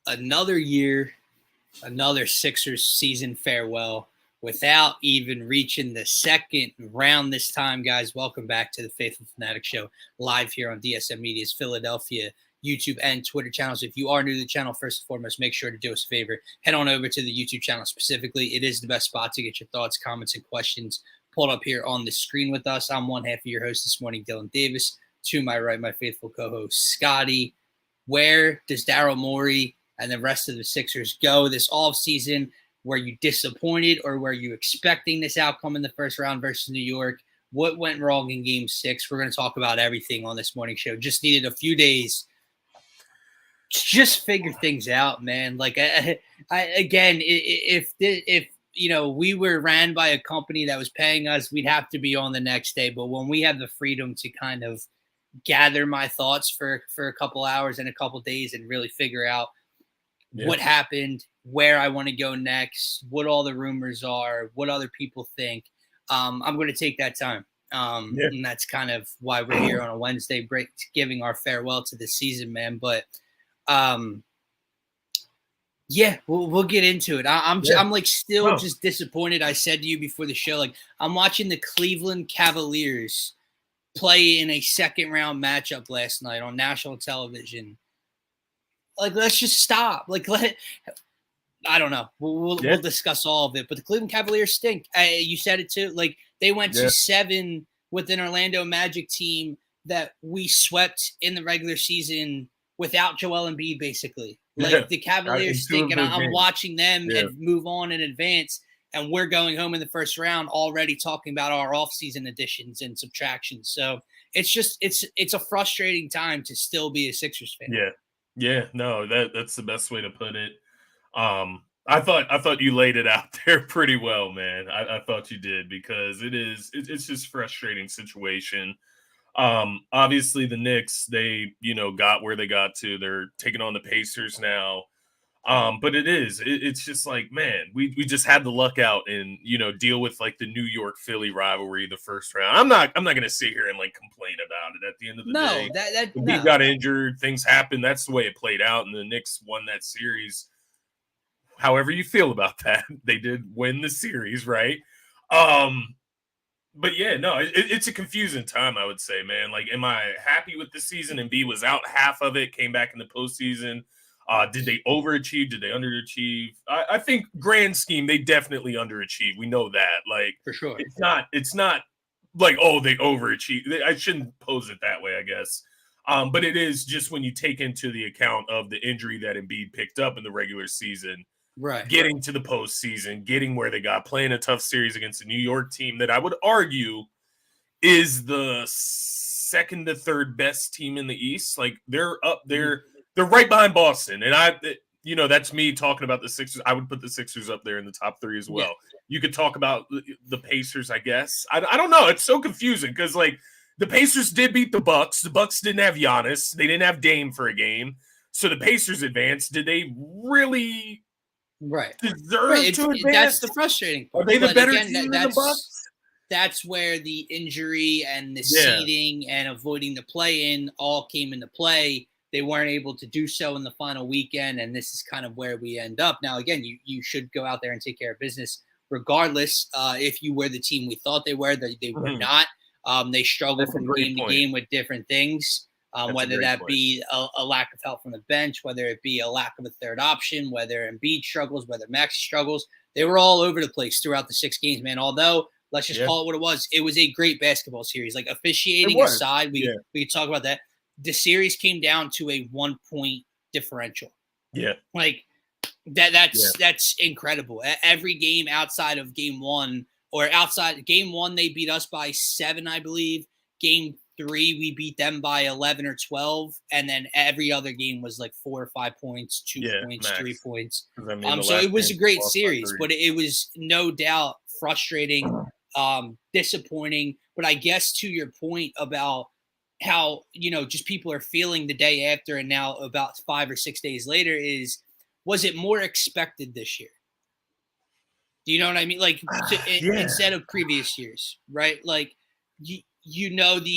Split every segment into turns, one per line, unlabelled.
another year, another Sixers season farewell without even reaching the second round this time, guys. Welcome back to the Phaithful Phanatics show, live here on DSM-Media's Philadelphia YouTube and Twitter channels. If you are new to the channel, first and foremost, make sure to do us a favor. Head on over to the YouTube channel specifically. It is the best spot to get your thoughts, comments, and questions pulled up here on the screen with us. I'm one half of your host this morning, Dylan Davis. To my right, my faithful co-host, Scotty. Where does Daryl Morey and the rest of the Sixers go this offseason? Were you disappointed or were you expecting this outcome in the first round versus New York? What went wrong in Game 6? We're going to talk about everything on this morning show. Just needed a few days to just figure things out, man. Like, if you know, we were ran by a company that was paying us, we'd have to be on the next day. But when we have the freedom to kind of gather my thoughts for a couple hours and a couple days and really figure out what happened, where I want to go next, what all the rumors are, what other people think, I'm going to take that time. And that's kind of why we're here on a Wednesday break, giving our farewell to the season, man. But we'll get into it. I'm like still just disappointed. I said to you before the show, like, I'm watching the Cleveland Cavaliers play in a second round matchup last night on national television. Like, let's just stop. Like, I don't know. We'll discuss all of it. But the Cleveland Cavaliers stink. You said it too. Like, they went to 7 with an Orlando Magic team that we swept in the regular season without Joel Embiid, basically. Like, the Cavaliers stink, and I'm watching them and move on and advance. And we're going home in the first round already talking about our offseason additions and subtractions. So it's a frustrating time to still be a Sixers fan.
No, that's the best way to put it. I thought you laid it out there pretty well, man. I thought you did, because it's just a frustrating situation. Obviously the Knicks, they, got where they got to. They're taking on the Pacers now. But it's just like, man, we just had the luck out and, deal with like the New York Philly rivalry the first round. I'm not going to sit here and like complain about it. At the end of the day, he got injured, things happened. That's the way it played out. And the Knicks won that series. However you feel about that, they did win the series, right? But it's a confusing time, I would say, man. Like, am I happy with the season? And B was out half of it, came back in the postseason. Did they overachieve? Did they underachieve? I think grand scheme, they definitely underachieved. We know that. Like,
for sure.
It's not like, oh, they overachieved. I shouldn't pose it that way, I guess. But it is just when you take into the account of the injury that Embiid picked up in the regular season,
right?
Getting to the postseason, getting where they got, playing a tough series against a New York team that I would argue is the second to third best team in the East. Like, they're up there. They're right behind Boston. And that's me talking about the Sixers. I would put the Sixers up there in the top 3 as well. Yeah. You could talk about the Pacers, I guess. I don't know. It's so confusing because, like, the Pacers did beat the Bucks. The Bucks didn't have Giannis. They didn't have Dame for a game. So the Pacers advanced. Did they really deserve to advance?
That's the frustrating part.
Are they the better team than the Bucks?
That's where the injury and the seeding and avoiding the play-in all came into play. They weren't able to do so in the final weekend, and this is kind of where we end up. Now, again, you should go out there and take care of business regardless. If you were the team we thought they were, they were not. They struggle from game to game with different things, whether that be a lack of help from the bench, whether it be a lack of a third option, whether Embiid struggles, whether Maxey struggles. They were all over the place throughout the 6 games, man. Although, let's just call it what it was. It was a great basketball series. Like, officiating aside, we could talk about that. The series came down to a 1-point differential.
Yeah.
Like, that's incredible. Every game outside of game 1, or outside game 1, they beat us by 7, I believe. Game 3, we beat them by 11 or 12. And then every other game was like 4 or 5 points, 2 points, max. 3 points. So it was a great series, but it was no doubt frustrating, disappointing. But I guess to your point about how, just people are feeling the day after and now about 5 or 6 days later was it more expected this year? Do you know what I mean? Like, instead of previous years, right? Like, the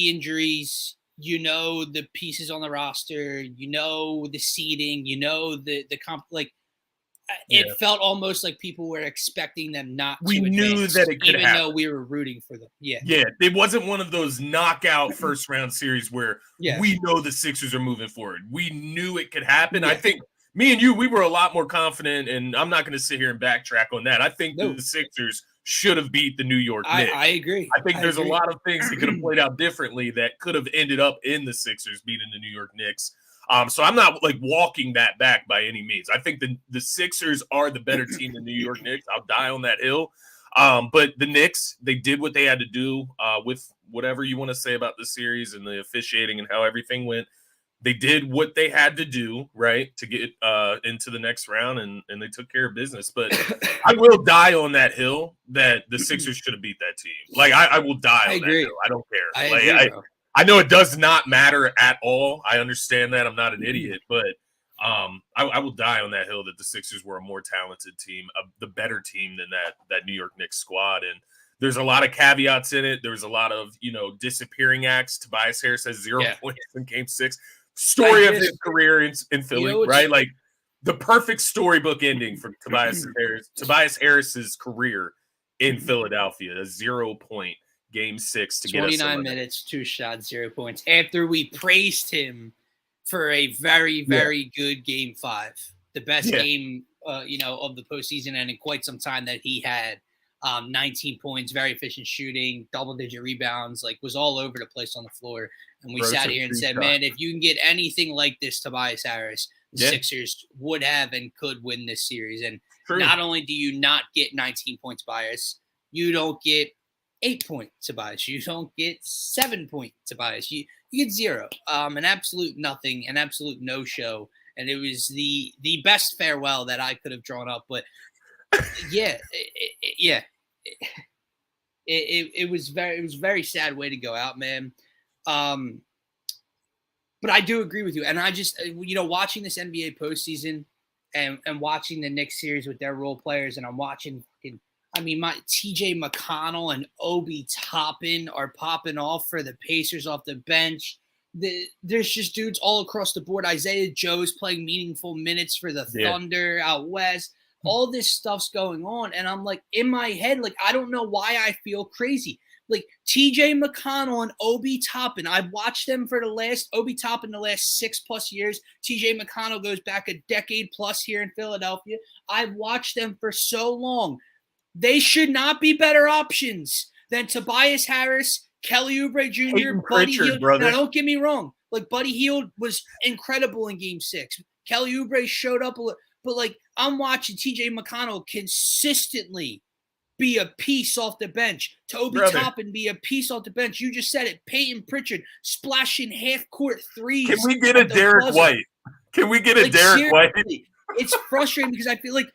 injuries, you know the pieces on the roster, you know the seeding, you know the comp. Like it felt almost like people were expecting them not
we
to
knew
advance,
that it could
even
happen.
though we were rooting for them. Yeah,
It wasn't one of those knockout first round series where we know the Sixers are moving forward. We knew it could happen. I think me and you, we were a lot more confident, and I'm not going to sit here and backtrack on that. I think the Sixers should have beat the New York Knicks.
I agree.
I think there's a lot of things that could have played out differently that could have ended up in the Sixers beating the New York Knicks. So I'm not like walking that back by any means. I think the Sixers are the better team than the New York Knicks. I'll die on that hill. But the Knicks, they did what they had to do with whatever you want to say about the series and the officiating and how everything went. They did what they had to do, right, to get into the next round, and they took care of business. But I will die on that hill that the Sixers should have beat that team. Like, I will die on that hill. I don't care. I know it does not matter at all. I understand that. I'm not an idiot. But I will die on that hill that the Sixers were a more talented team, the better team than that New York Knicks squad. And there's a lot of caveats in it. There's a lot of, disappearing acts. Tobias Harris has 0 points in Game 6. Story of his career in Philly, right? Like the perfect storybook ending for Tobias Harris. Tobias Harris's career in Philadelphia, a 0 point Game 6 to get us
29 minutes, 2 shots, 0 points. After we praised him for a very, very good Game 5, the best game, of the postseason and in quite some time that he had. 19 points, very efficient shooting, double-digit rebounds, like was all over the place on the floor. And we sat here and said, man, if you can get anything like this, Tobias Harris, the Sixers would have and could win this series. And not only do you not get 19 points, Tobias, you don't get 8 points, Tobias. You don't get 7 points, Tobias. You get 0. An absolute nothing, an absolute no-show. And it was the best farewell that I could have drawn up. But it was very sad way to go out, man. But I do agree with you, and I just watching this NBA postseason and watching the Knicks series with their role players, and I'm watching. My TJ McConnell and Obi Toppin are popping off for the Pacers off the bench. There's just dudes all across the board. Isaiah Joe's playing meaningful minutes for the Thunder out west. All this stuff's going on, and I'm like, in my head, like, I don't know why I feel crazy. Like, TJ McConnell and Obi Toppin, I've watched them for Obi Toppin the last 6+ years. TJ McConnell goes back a decade plus here in Philadelphia. I've watched them for so long. They should not be better options than Tobias Harris, Kelly Oubre Jr., Buddy Hield. Now, don't get me wrong. Like, Buddy Hield was incredible in Game 6. Kelly Oubre showed up a little. But, like, I'm watching TJ McConnell consistently be a piece off the bench. Obi Toppin be a piece off the bench. You just said it. Peyton Pritchard splashing half-court threes.
Can we get a Derek White? Can we get a Derek White?
It's frustrating because I feel like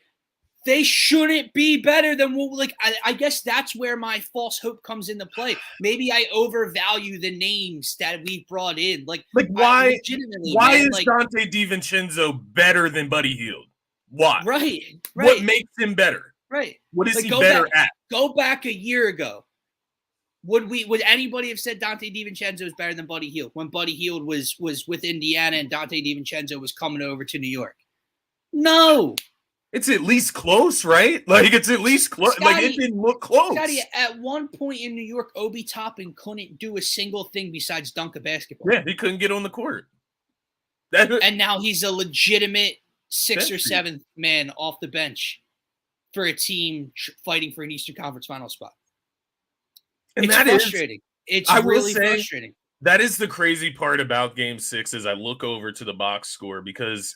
they shouldn't be better than what, like, I guess that's where my false hope comes into play. Maybe I overvalue the names that we brought in. Like
why is Dante DiVincenzo better than Buddy Hield? Why?
Right.
What makes him better?
Right.
What is he better at?
Go back a year ago. Would anybody have said Dante DiVincenzo is better than Buddy Hield when Buddy Hield was with Indiana and Dante DiVincenzo was coming over to New York? No.
It's at least close, right? Like, it's at least close. Like, it didn't look close.
Scotty, at one point in New York, Obi Toppin couldn't do a single thing besides dunk a basketball.
Yeah, he couldn't get on the court.
And now he's a legitimate 6th or 7th man off the bench for a team fighting for an Eastern Conference final spot. And it's frustrating. It's really frustrating.
That is the crazy part about Game 6 is I look over to the box score because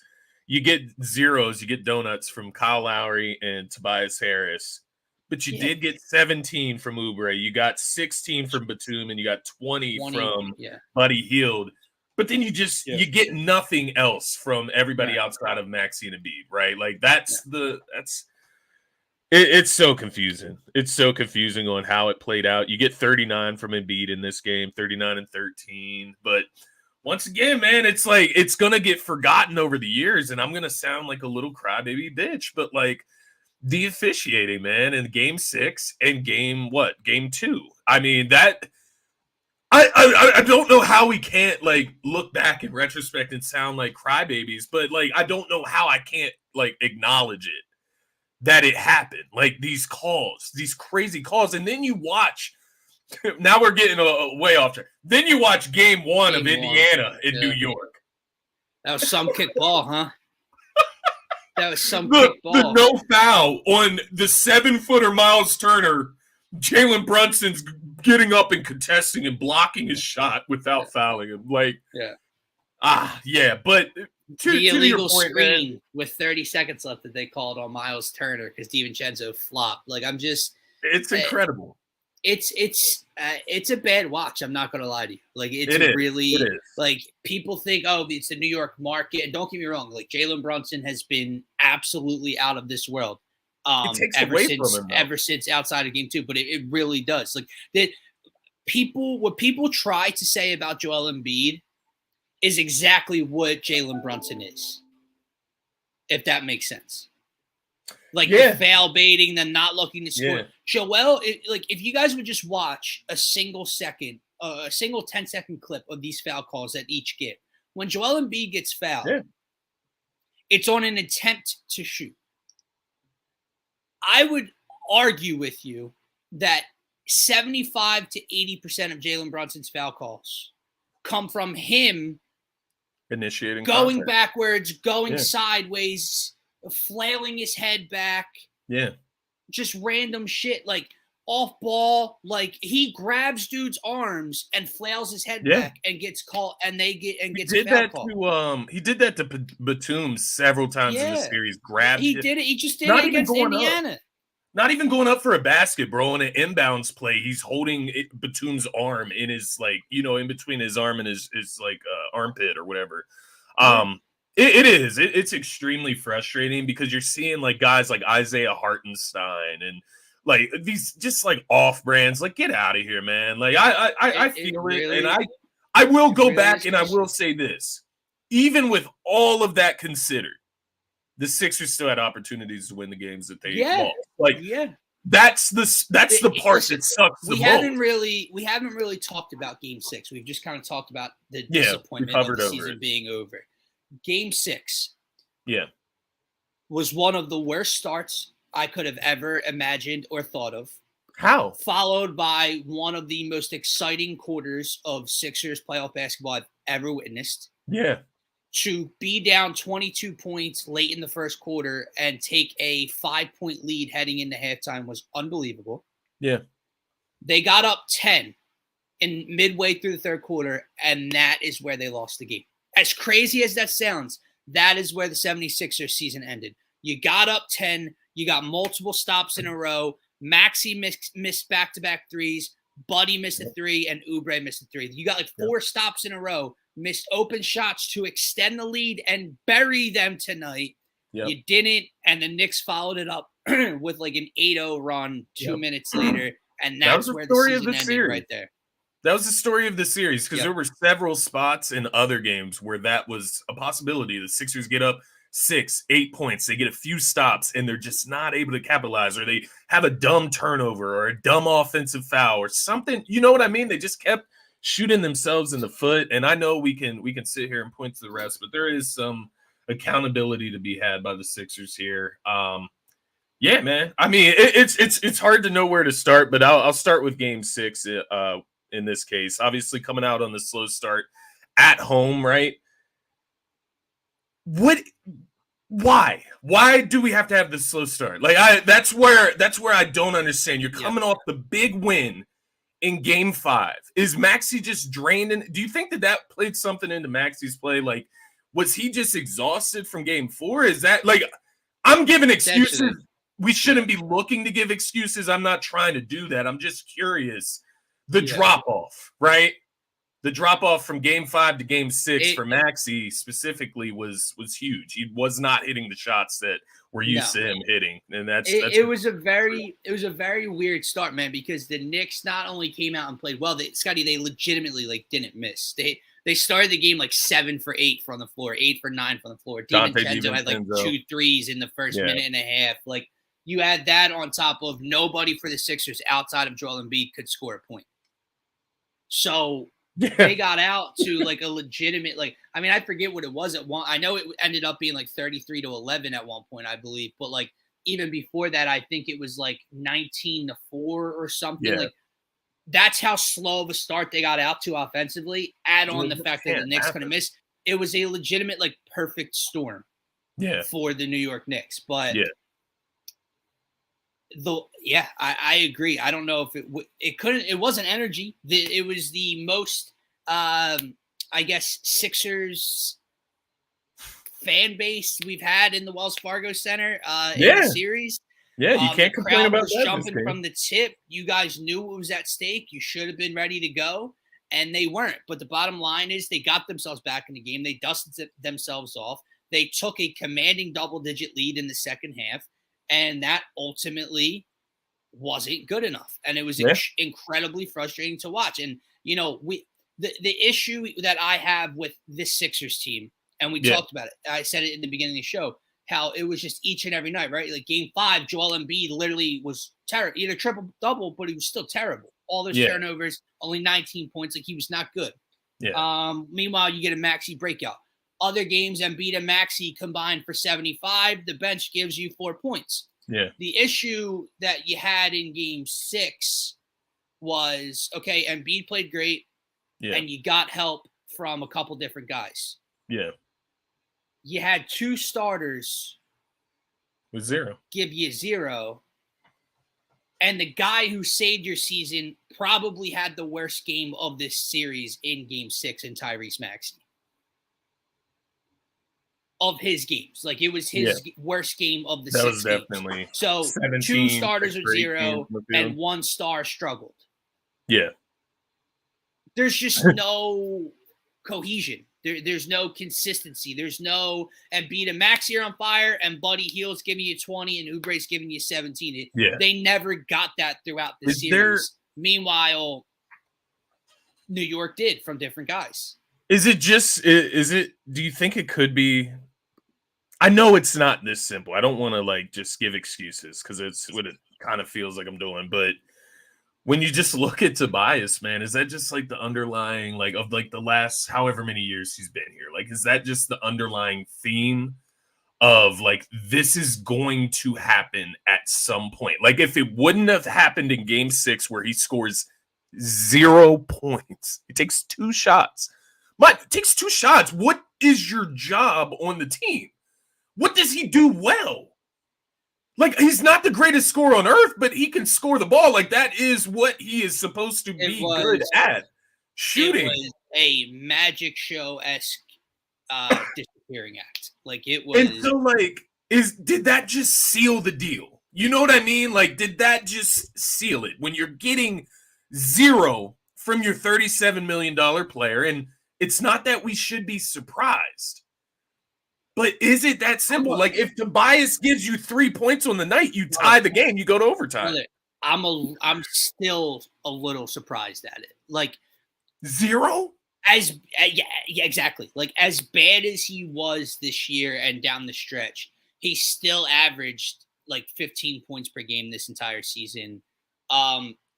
you get zeros, you get donuts from Kyle Lowry and Tobias Harris, but you did get 17 from Oubre. You got 16 from Batum, and you got 20 from Buddy Hield. But then you get nothing else from everybody outside of Maxey and Embiid, right? Like it's so confusing. It's so confusing on how it played out. You get 39 from Embiid in this game, 39 and 13. But once again, man, it's like it's gonna get forgotten over the years, and I'm gonna sound like a little crybaby bitch, but like the officiating, man, in Game 6 and Game 2. I mean, that I don't know how we can't like look back in retrospect and sound like crybabies, but like I don't know how I can't like acknowledge it that it happened. Like these calls, these crazy calls, and then you watch. Now we're getting way off track. Then you watch Game 1 of Indiana in New York.
That was some kick ball, huh? That was some
kick
ball.
The no foul on the 7-footer Miles Turner. Jalen Brunson's getting up and contesting and blocking his shot without fouling him. Like, but
the illegal screen, man, with 30 seconds left that they called on Miles Turner because DiVincenzo flopped. Like, I'm just,
it's incredible.
It's a bad watch. I'm not gonna lie to you. Like, it is. Like, people think, oh, it's the New York market. And don't get me wrong. Like, Jalen Brunson has been absolutely out of this world. Ever since outside of Game 2, but it really does. Like, what people try to say about Joel Embiid is exactly what Jalen Brunson is, if that makes sense. Like, the foul baiting, then not looking to score. Joel, if you guys would just watch a single 10-second clip of these foul calls that each get, when Joel Embiid gets fouled, it's on an attempt to shoot. I would argue with you that 75 to 80% of Jalen Brunson's foul calls come from him
initiating,
going backwards, going sideways, flailing his head back.
Yeah.
Just random shit, like off ball. Like, he grabs dude's arms and flails his head back and gets called, and gets
he did that to Batum several times in the series.
He did it. He just did it against Indiana.
Not even going up for a basket, bro. On an inbounds play, he's holding Batum's arm in his, like, in between his arm and his like armpit or whatever. It's extremely frustrating because you're seeing like guys like Isaiah Hartenstein and like these just like off brands. Like, get out of here, man. Like, I feel it, and I will go back and I will say this: even with all of that considered, the Sixers still had opportunities to win the games that they lost. Like, that's the part that sucks the most.
We haven't really talked about Game 6. We've just kind of talked about the disappointment of the season being over. Game 6 was one of the worst starts I could have ever imagined or thought of.
How?
Followed by one of the most exciting quarters of Sixers playoff basketball I've ever witnessed.
Yeah.
To be down 22 points late in the first quarter and take a 5-point lead heading into halftime was unbelievable.
Yeah.
They got up 10 in midway through the third quarter, and that is where they lost the game. As crazy as that sounds, that is where the 76ers season ended. You got up 10. You got multiple stops in a row. Maxey missed back-to-back threes. Buddy missed a 3, and Oubre missed a 3. You got like 4 stops in a row. Missed open shots to extend the lead and bury them tonight. You didn't, and the Knicks followed it up with like an 8-0 run 2 minutes later, and that's where the season ended right there.
That was the story of the series because there were several spots in other games where that was a possibility. The Sixers get up 6, 8 points. They get a few stops, and they're just not able to capitalize, or they have a dumb turnover or a dumb offensive foul or something. You know what I mean? They just kept shooting themselves in the foot. And I know we can sit here and point to the rest, but there is some accountability to be had by the Sixers here. Yeah, man. I mean, it's hard to know where to start, but I'll start with Game 6. In this case, obviously coming out on the slow start at home, right? Why do we have to have this slow start? Like, that's where I don't understand. You're coming off the big win in Game 5. Is Maxey just drained? Do you think that played something into Maxey's play? Like, was he just exhausted from Game 4? Is that, like, I'm giving excuses. We shouldn't be looking to give excuses. I'm not trying to do that. I'm just curious. The drop-off, right? The drop-off from Game 5 to Game 6 for Maxey specifically was huge. He was not hitting the shots that we're used to him hitting. And it
was a very weird start, man, because the Knicks not only came out and played well, they legitimately like didn't miss. They started the game like 7 for 8 from the floor, 8 for 9 from the floor. DiVincenzo had like 2 threes in the first minute and a half. Like, you add that on top of nobody for the Sixers outside of Joel Embiid could score a point. So
Yeah.
they got out to like a legitimate, like, I mean, I forget what it was at one. I know it ended up being like 33-11 at one point, I believe. But like even before that, I think it was like 19-4 or something.
Yeah.
Like that's how slow of a start they got out to offensively. Add on the fact that the Knicks couldn't miss. It was a legitimate, like, perfect storm for the New York Knicks. But I agree. I don't know if it wasn't energy. It was the most, I guess, Sixers fan base we've had in the Wells Fargo Center in the series.
Yeah, you can't complain about
that. Jumping from the tip. You guys knew what was at stake. You should have been ready to go, and they weren't. But the bottom line is they got themselves back in the game. They dusted themselves off. They took a commanding double-digit lead in the second half, and that ultimately wasn't good enough. And it was incredibly frustrating to watch. And, you know, the issue that I have with this Sixers team, and we talked about it, I said it in the beginning of the show, how it was just each and every night, right? Like game 5, Joel Embiid literally was terrible. He had a triple-double, but he was still terrible. All those turnovers, only 19 points. Like he was not good. Meanwhile, you get a Maxey breakout. Other games, Embiid and Maxey combined for 75. The bench gives you 4 points.
Yeah.
The issue that you had in game 6 was, okay, Embiid played great, and you got help from a couple different guys.
Yeah.
You had 2 starters
with 0.
Give you 0. And the guy who saved your season probably had the worst game of this series in game 6 in Tyrese Maxey. Of his games. Like it was his worst game of the 6 games.
That was definitely
so 2 starters are 0 and 1 star struggled.
Yeah.
There's just no cohesion. There's no consistency. There's no Embiid and Maxey are on fire and Buddy Hield's giving you 20 and Oubre's giving you 17. They never got that throughout the series. Meanwhile, New York did from different guys.
Do you think it could be? I know it's not this simple. I don't want to like just give excuses because it's what it kind of feels like I'm doing, but when you just look at Tobias, man, is that just like the underlying, like of like the last however many years he's been here? Like, is that just the underlying theme of like, this is going to happen at some point? Like if it wouldn't have happened in game 6 where he scores 0 points, it takes 2 shots. But it takes 2 shots. What is your job on the team? What does he do well? Like, he's not the greatest scorer on earth, but he can score the ball. Like, that is what he is supposed to be good at. Shooting.
It was a magic show-esque disappearing act. Like, it was...
And so, like, did that just seal the deal? You know what I mean? Like, did that just seal it? When you're getting 0 from your $37 million player, and it's not that we should be surprised. But is it that simple? Like if Tobias gives you 3 points on the night, you tie the game, you go to overtime.
I'm still a little surprised at it. Like
0?
Yeah, exactly. Like as bad as he was this year and down the stretch, he still averaged like 15 points per game this entire season.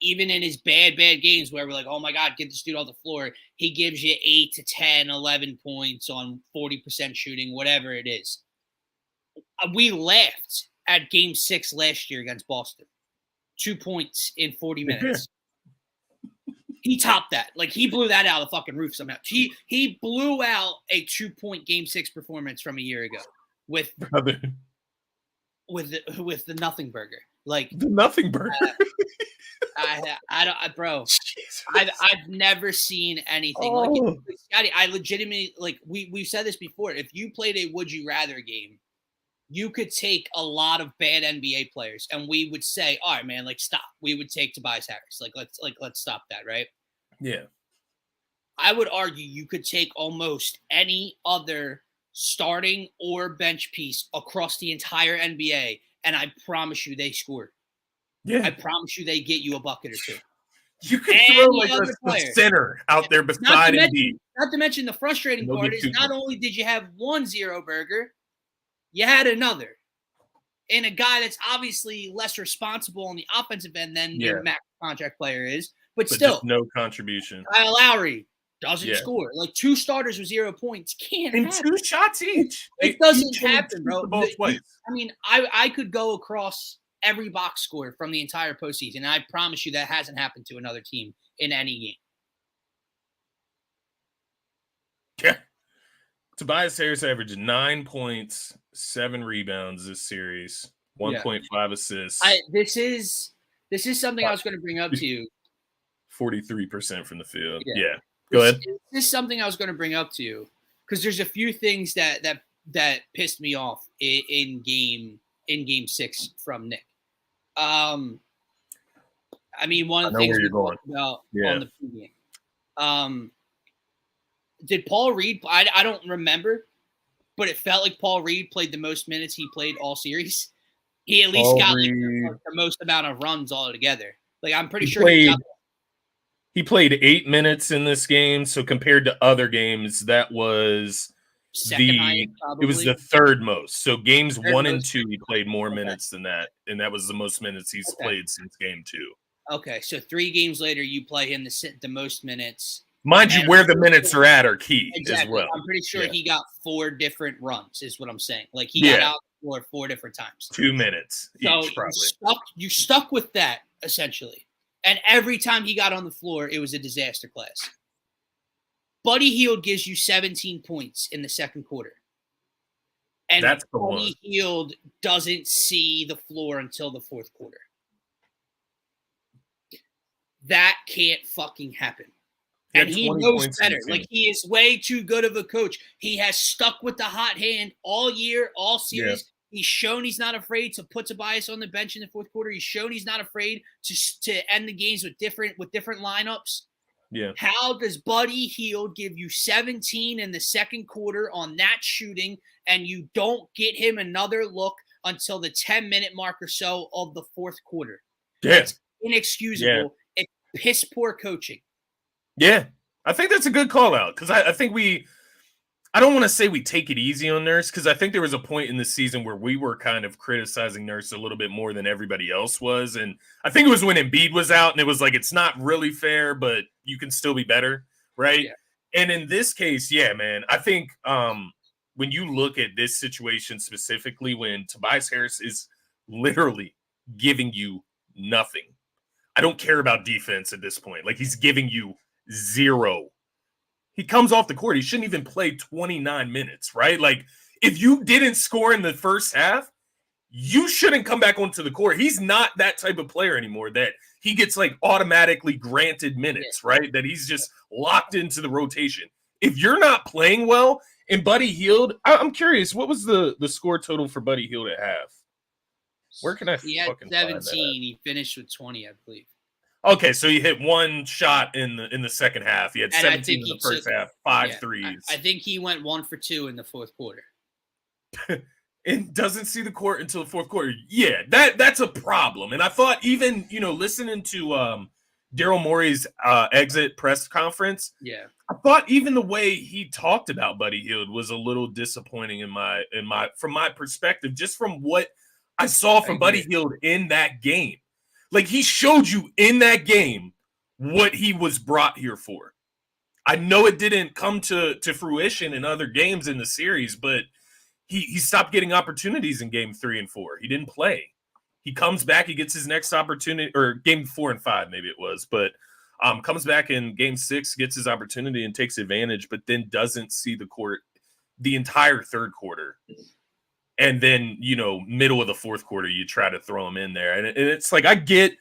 Even in his bad games where we're like, oh my God, get this dude off the floor. He gives you 8 to 10, 11 points on 40% shooting, whatever it is. We laughed at game 6 last year against Boston. 2 points in 40 minutes. He topped that. Like he blew that out of the fucking roof somehow. He blew out a 2-point game 6 performance from a year ago with the nothing burger. Like
the nothing burger.
I've never seen anything like it. Scotty, I legitimately like we've said this before. If you played a would you rather game, you could take a lot of bad NBA players and we would say, all right, man, like stop. We would take Tobias Harris. Let's stop that, right?
Yeah.
I would argue you could take almost any other starting or bench piece across the entire NBA, and I promise you they score.
Yeah.
I promise you they get you a bucket or 2.
You could throw like a center out there beside Embiid.
Not to mention the frustrating part is not only did you have 1 0 burger, you had another. And a guy that's obviously less responsible on the offensive end than your max contract player is. But
just
still,
no contribution.
Kyle Lowry doesn't score. Like 2 starters with 0 points can't
And
happen.
2 shots each.
It doesn't happen,
shoot
bro.
the ball twice.
I mean, I could go across every box score from the entire postseason, and I promise you that hasn't happened to another team in any game.
Yeah. Tobias Harris averaged 9 points, 7 rebounds this series, 1.5 assists.
This is something I was going to bring up to you.
43% from the field. Yeah. Go ahead.
This is something I was going to bring up to you because there's a few things that pissed me off in game 6 from Nick. I mean, one of the things we talked about on the pregame. Did Paul Reed? I don't remember, but it felt like Paul Reed played the most minutes he played all series. He at least got the most amount of runs altogether. Like I'm pretty sure
he played 8 minutes in this game. So compared to other games, that was it was the third most. So games 1 and 2, he played more minutes than that, and that was the most minutes he's played since game 2.
Okay, so 3 games later, you play him the most minutes.
Mind you, where the minutes are at are key as well.
I'm pretty sure he got 4 different runs, is what I'm saying. Like he got out for 4 different times.
2 minutes each, probably.
You stuck with that essentially, and every time he got on the floor, it was a disaster class. Buddy Hield gives you 17 points in the second quarter. And Buddy Hield doesn't see the floor until the fourth quarter. That can't fucking happen. And he knows better. Like, he is way too good of a coach. He has stuck with the hot hand all year, all series. Yeah. He's shown he's not afraid to put Tobias on the bench in the fourth quarter. He's shown he's not afraid to end the games with different lineups.
Yeah.
How does Buddy Hield give you 17 in the second quarter on that shooting, and you don't get him another look until the 10-minute mark or so of the fourth quarter?
Yeah.
It's inexcusable. Yeah. It's piss poor coaching.
Yeah. I think that's a good call out because I think I don't want to say we take it easy on Nurse because I think there was a point in the season where we were kind of criticizing Nurse a little bit more than everybody else was. And I think it was when Embiid was out and it was like, it's not really fair, but you can still be better. Right. Yeah. And in this case, yeah, man, I think when you look at this situation specifically, when Tobias Harris is literally giving you nothing, I don't care about defense at this point. Like, he's giving you zero. He comes off the court. He shouldn't even play 29 minutes, right? Like, if you didn't score in the first half, you shouldn't come back onto the court. He's not that type of player anymore that he gets, like, automatically granted minutes, right? That he's just locked into the rotation. If you're not playing well, and Buddy Hield, I'm curious, what was the score total for Buddy Hield at half? Where can I
He had 17. He finished with 20, I believe.
Okay, so he hit one shot in the second half. He had 17 in the first half, 5 threes.
I think he went 1 for 2 in the fourth quarter.
And doesn't see the court until the fourth quarter. Yeah, that's a problem. And I thought even, listening to Daryl Morey's exit press conference, I thought even the way he talked about Buddy Hield was a little disappointing from my perspective, just from what I saw from Buddy Hield in that game. Like, he showed you in that game what he was brought here for. I know it didn't come to fruition in other games in the series, but he stopped getting opportunities in game 3 and 4. He didn't play. He comes back, he gets his next opportunity, or game 4 and 5 maybe it was, but comes back in game 6, gets his opportunity and takes advantage, but then doesn't see the court the entire third quarter. And then, middle of the fourth quarter, you try to throw him in there. And it's like, I get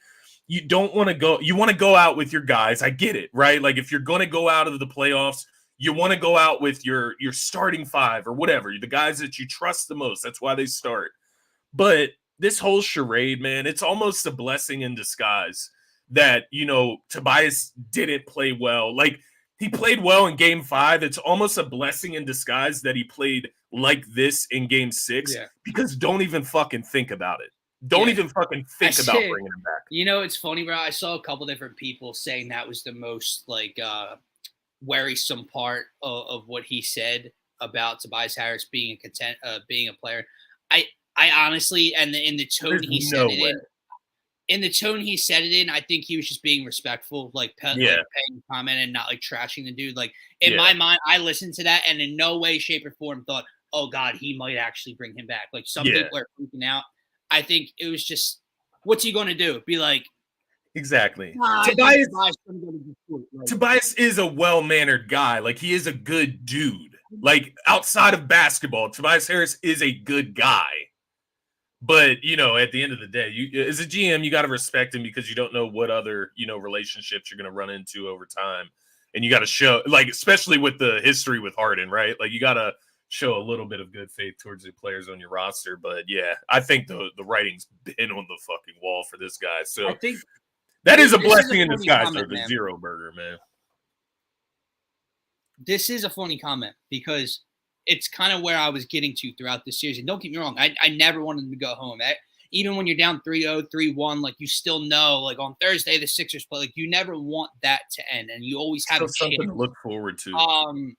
you don't want to go. You want to go out with your guys. I get it, right? Like, if you're going to go out of the playoffs, you want to go out with your starting 5 or whatever, the guys that you trust the most. That's why they start. But this whole charade, man, it's almost a blessing in disguise that, Tobias didn't play well. Like, he played well in game 5. It's almost a blessing in disguise that he played like this in game 6 because don't even fucking think about it. Don't even fucking think about bringing him back.
It's funny, bro. I saw a couple different people saying that was the most worrisome part of what he said about Tobias Harris being a player. I honestly, and in the tone he said it in, in the tone he said it in, I think he was just being respectful, like paying comment and not like trashing the dude. Like in my mind, I listened to that and in no way, shape, or form thought, oh God, he might actually bring him back. Like some people are freaking out. I think it was just, what's he going to do? Be like,
exactly.
Tobias
Tobias is a well-mannered guy. Like he is a good dude. Like outside of basketball, Tobias Harris is a good guy. But, you know, at the end of the day, you as a GM, you got to respect him because you don't know what other, you know, relationships you're going to run into over time. And you got to show, like, especially with the history with Harden, right? Like, you got to show a little bit of good faith towards the players on your roster. But, yeah, I think the writing's been on the fucking wall for this guy. So
I think
that is a blessing in disguise for the Zero Burger, man.
This is a funny comment because it's kind of where I was getting to throughout this series. And don't get me wrong, I never wanted them to go home. Even when you're down 3-0, 3-1, like you still know, like on Thursday, the Sixers play. Like you never want that to end. And you always have
something to look forward to.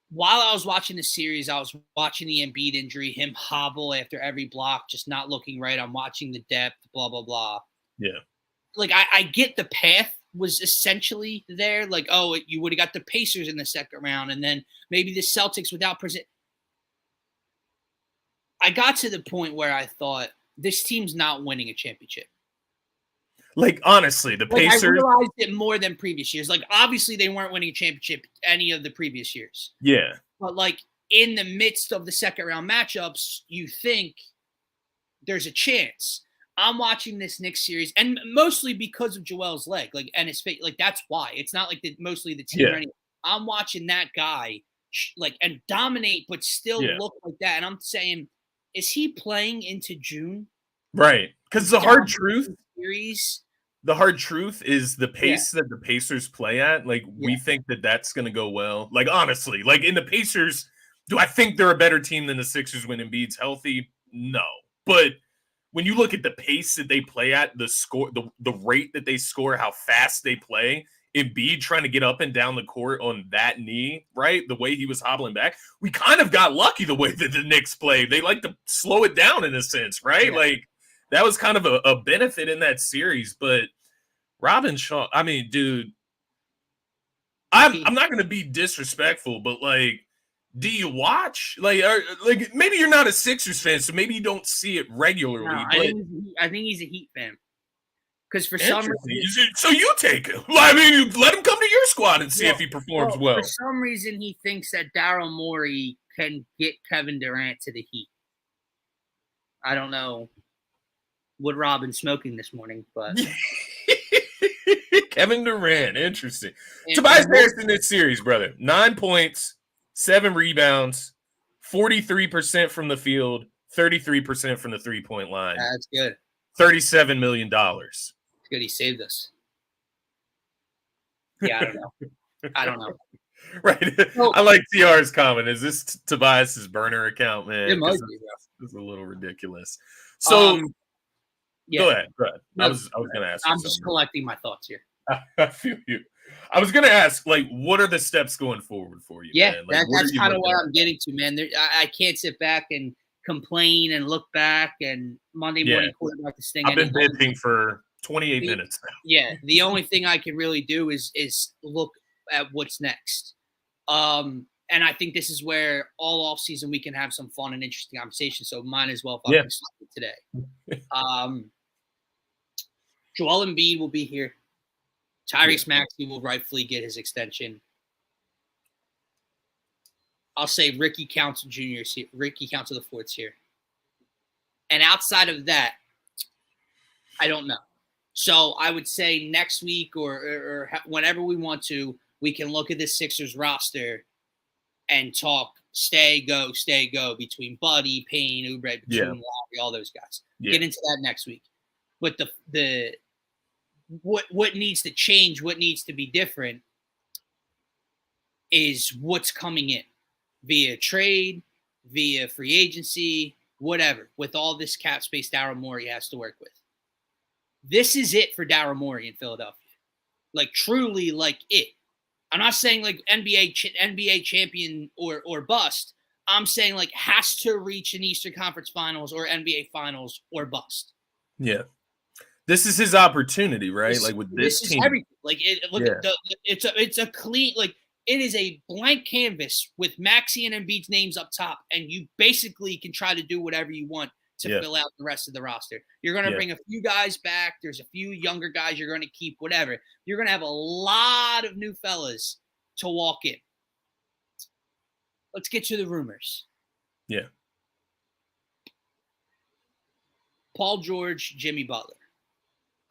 While I was watching the series, I was watching the Embiid injury, him hobble after every block, just not looking right. I'm watching the depth, blah, blah, blah.
Yeah.
Like I get the path was essentially there. Like, oh, you would have got the Pacers in the second round and then maybe the Celtics without present. I got to the point where I thought this team's not winning a championship.
Like, honestly, the Pacers.
I realized it more than previous years. Like, obviously, they weren't winning a championship any of the previous years.
Yeah.
But, like, in the midst of the second round matchups, you think there's a chance. I'm watching this Knicks series, and mostly because of Joel's leg, like, and his face, like that's why. It's not like mostly the team. Or anything. I'm watching that guy, like, and dominate, but still look like that. And I'm saying, is he playing into June?
Right, because the hard truth
series.
The hard truth is the pace that the Pacers play at. Like, we think that that's going to go well. Like, honestly, like in the Pacers, do I think they're a better team than the Sixers when Embiid's healthy? No, but when you look at the pace that they play at, the score, the rate that they score, how fast they play, Embiid trying to get up and down the court on that knee, right? The way he was hobbling back, we kind of got lucky the way that the Knicks played. They like to slow it down in a sense, right?
Yeah.
Like that was kind of a benefit in that series. But Robin Shaw, I mean, dude, I'm not going to be disrespectful, but like, do you watch? Like maybe you're not a Sixers fan, so maybe you don't see it regularly.
No,
but
I think he's a Heat fan. Because for some reason,
so you take him. I mean, let him come to your squad and see if he performs well.
For some reason, he thinks that Daryl Morey can get Kevin Durant to the Heat. I don't know what Robin's smoking this morning, but
Kevin Durant, interesting. Tobias Harris in this series, brother, 9 points. 7 rebounds, 43% from the field, 33% from the three-point line.
That's good.
$37 million.
It's good he saved us. Yeah, I don't know.
Right. I like TR's comment. Is this Tobias's burner account, man?
It might be.
It's a little ridiculous. So go ahead.
No,
I was going to ask you
I'm just collecting my thoughts here.
I feel you. I was going to ask, like, what are the steps going forward for you?
Yeah,
man? Like,
that's kind of what I'm getting to, man. I can't sit back and complain and look back and Monday morning quarterback this thing.
I've been bitching for 28 minutes now.
Yeah, the only thing I can really do is look at what's next. And I think this is where all off season we can have some fun and interesting conversation. So might as well fucking start it today. Joel Embiid will be here. Tyrese Maxey will rightfully get his extension. I'll say Ricky Council Jr. is here. Ricky Council the Fourth's here. And outside of that, I don't know. So I would say next week or whenever we want to, we can look at the Sixers roster and talk stay, go between Buddy, Payne, Oubre, Lowry, all those guys. Yeah. Get into that next week. But the what needs to change, what needs to be different is what's coming in via trade, via free agency, whatever, with all this cap space Daryl Morey has to work with. This is it for Daryl Morey in Philadelphia. Like, truly, like it. I'm not saying like NBA champion or bust. I'm saying like has to reach an Eastern Conference Finals or NBA Finals or bust.
Yeah. This is his opportunity, right?
This,
Like with
this
this
is
team.
everything. Like, look
Yeah.
at it's a clean, like, it is a blank canvas with Maxey and Embiid's names up top, and you basically can try to do whatever you want to
Yeah.
fill out the rest of the roster. You're going to
Yeah.
bring a few guys back. There's a few younger guys you're going to keep, whatever. You're going to have a lot of new fellas to walk in. Let's get to the rumors.
Yeah.
Paul George, Jimmy Butler.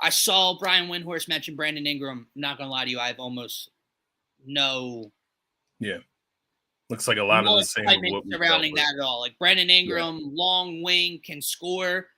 I saw Brian Windhorst mention Brandon Ingram. I'm not going to lie to you. I have almost no
Looks like a lot of the same of
excitement
what we
surrounding that at all. Like, Brandon Ingram, long wing, can score.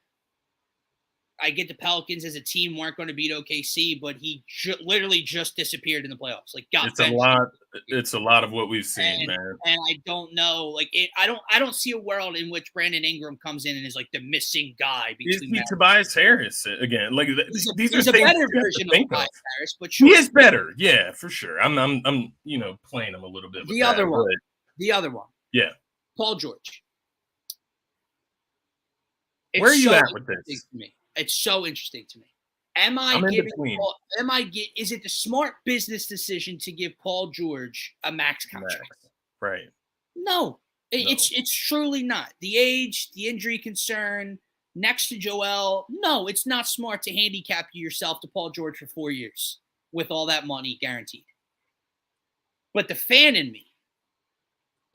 I get the Pelicans as a team weren't going to beat OKC, but he literally just disappeared in the playoffs. Like, got
It's a
benched.
lot. It's a lot of what we've seen, man.
And I don't know, like, I don't see a world in which Brandon Ingram comes in and is like the missing guy between
Is Tobias Harris again? Like these are
he's a
things
better
you have to
version of
think
Tobias
of.
Harris, but sure.
He is better, yeah, for sure. I'm playing him a little bit.
The other one.
Yeah.
Paul George.
Where are you at with this?
To me. It's so interesting to me. Is it the smart business decision to give Paul George a max contract?
Right.
No. It's surely not. The age, the injury concern, next to Joel. No, it's not smart to handicap yourself to Paul George for 4 years with all that money guaranteed. But the fan in me,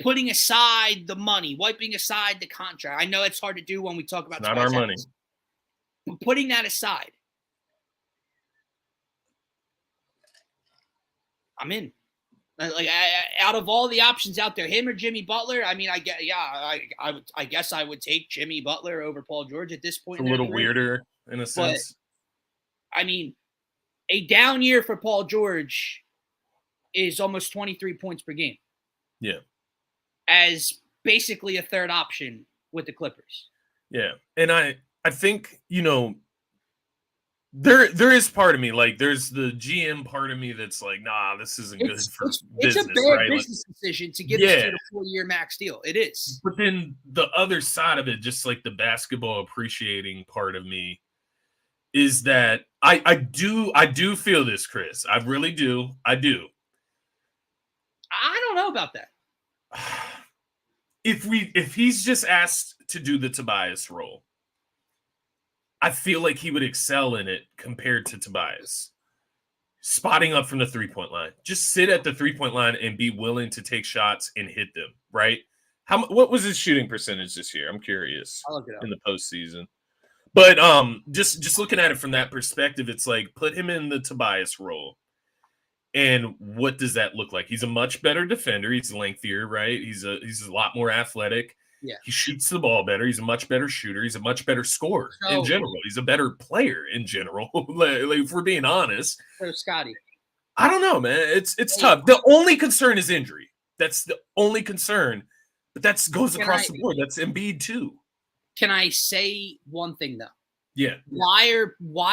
putting aside the money, wiping aside the contract. I know it's hard to do when we talk about
not our money.
But putting that aside, I'm in. Like, out of all the options out there, him or Jimmy Butler. I mean, I guess I would take Jimmy Butler over Paul George at this point.
It's a little weirder in a sense.
But, I mean, a down year for Paul George is almost 23 points per game.
Yeah.
As basically a third option with the Clippers.
Yeah. And I think, there is part of me, like there's the GM part of me that's like, nah, this isn't good for business.
It's a bad business decision to give this kid a 4-year max deal. It is.
But then the other side of it, just like the basketball appreciating part of me, is that I do feel this, Chris. I really do. I do.
I don't know about that.
If he's just asked to do the Tobias role, I feel like he would excel in it compared to Tobias. Spotting up from the 3-point line. Just sit at the 3-point line and be willing to take shots and hit them, right? What was his shooting percentage this year? I'm curious.
I'll look it up.
In the postseason. But just looking at it from that perspective, it's like put him in the Tobias role. And what does that look like? He's a much better defender. He's lengthier, right? He's a lot more athletic.
Yeah.
He shoots the ball better. He's a much better shooter. He's a much better scorer in general. He's a better player in general. like if we're being honest.
So Scotty.
I don't know, man. It's tough. The only concern is injury. That's the only concern. But that goes across the board. That's Embiid too.
Can I say one thing though?
Yeah.
Why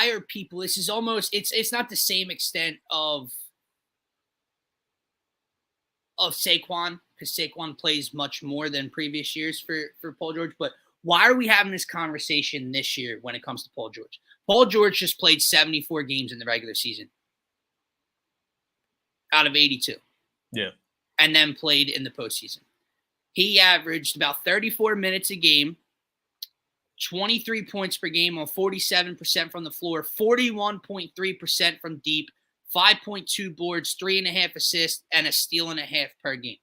are people? This is almost. It's not the same extent of Saquon, because Saquon plays much more than previous years for Paul George. But why are we having this conversation this year when it comes to Paul George? Paul George just played 74 games in the regular season out of 82.
Yeah.
And then played in the postseason. He averaged about 34 minutes a game, 23 points per game on 47% from the floor, 41.3% from deep, 5.2 boards, 3.5 assists, and a steal and a half per game.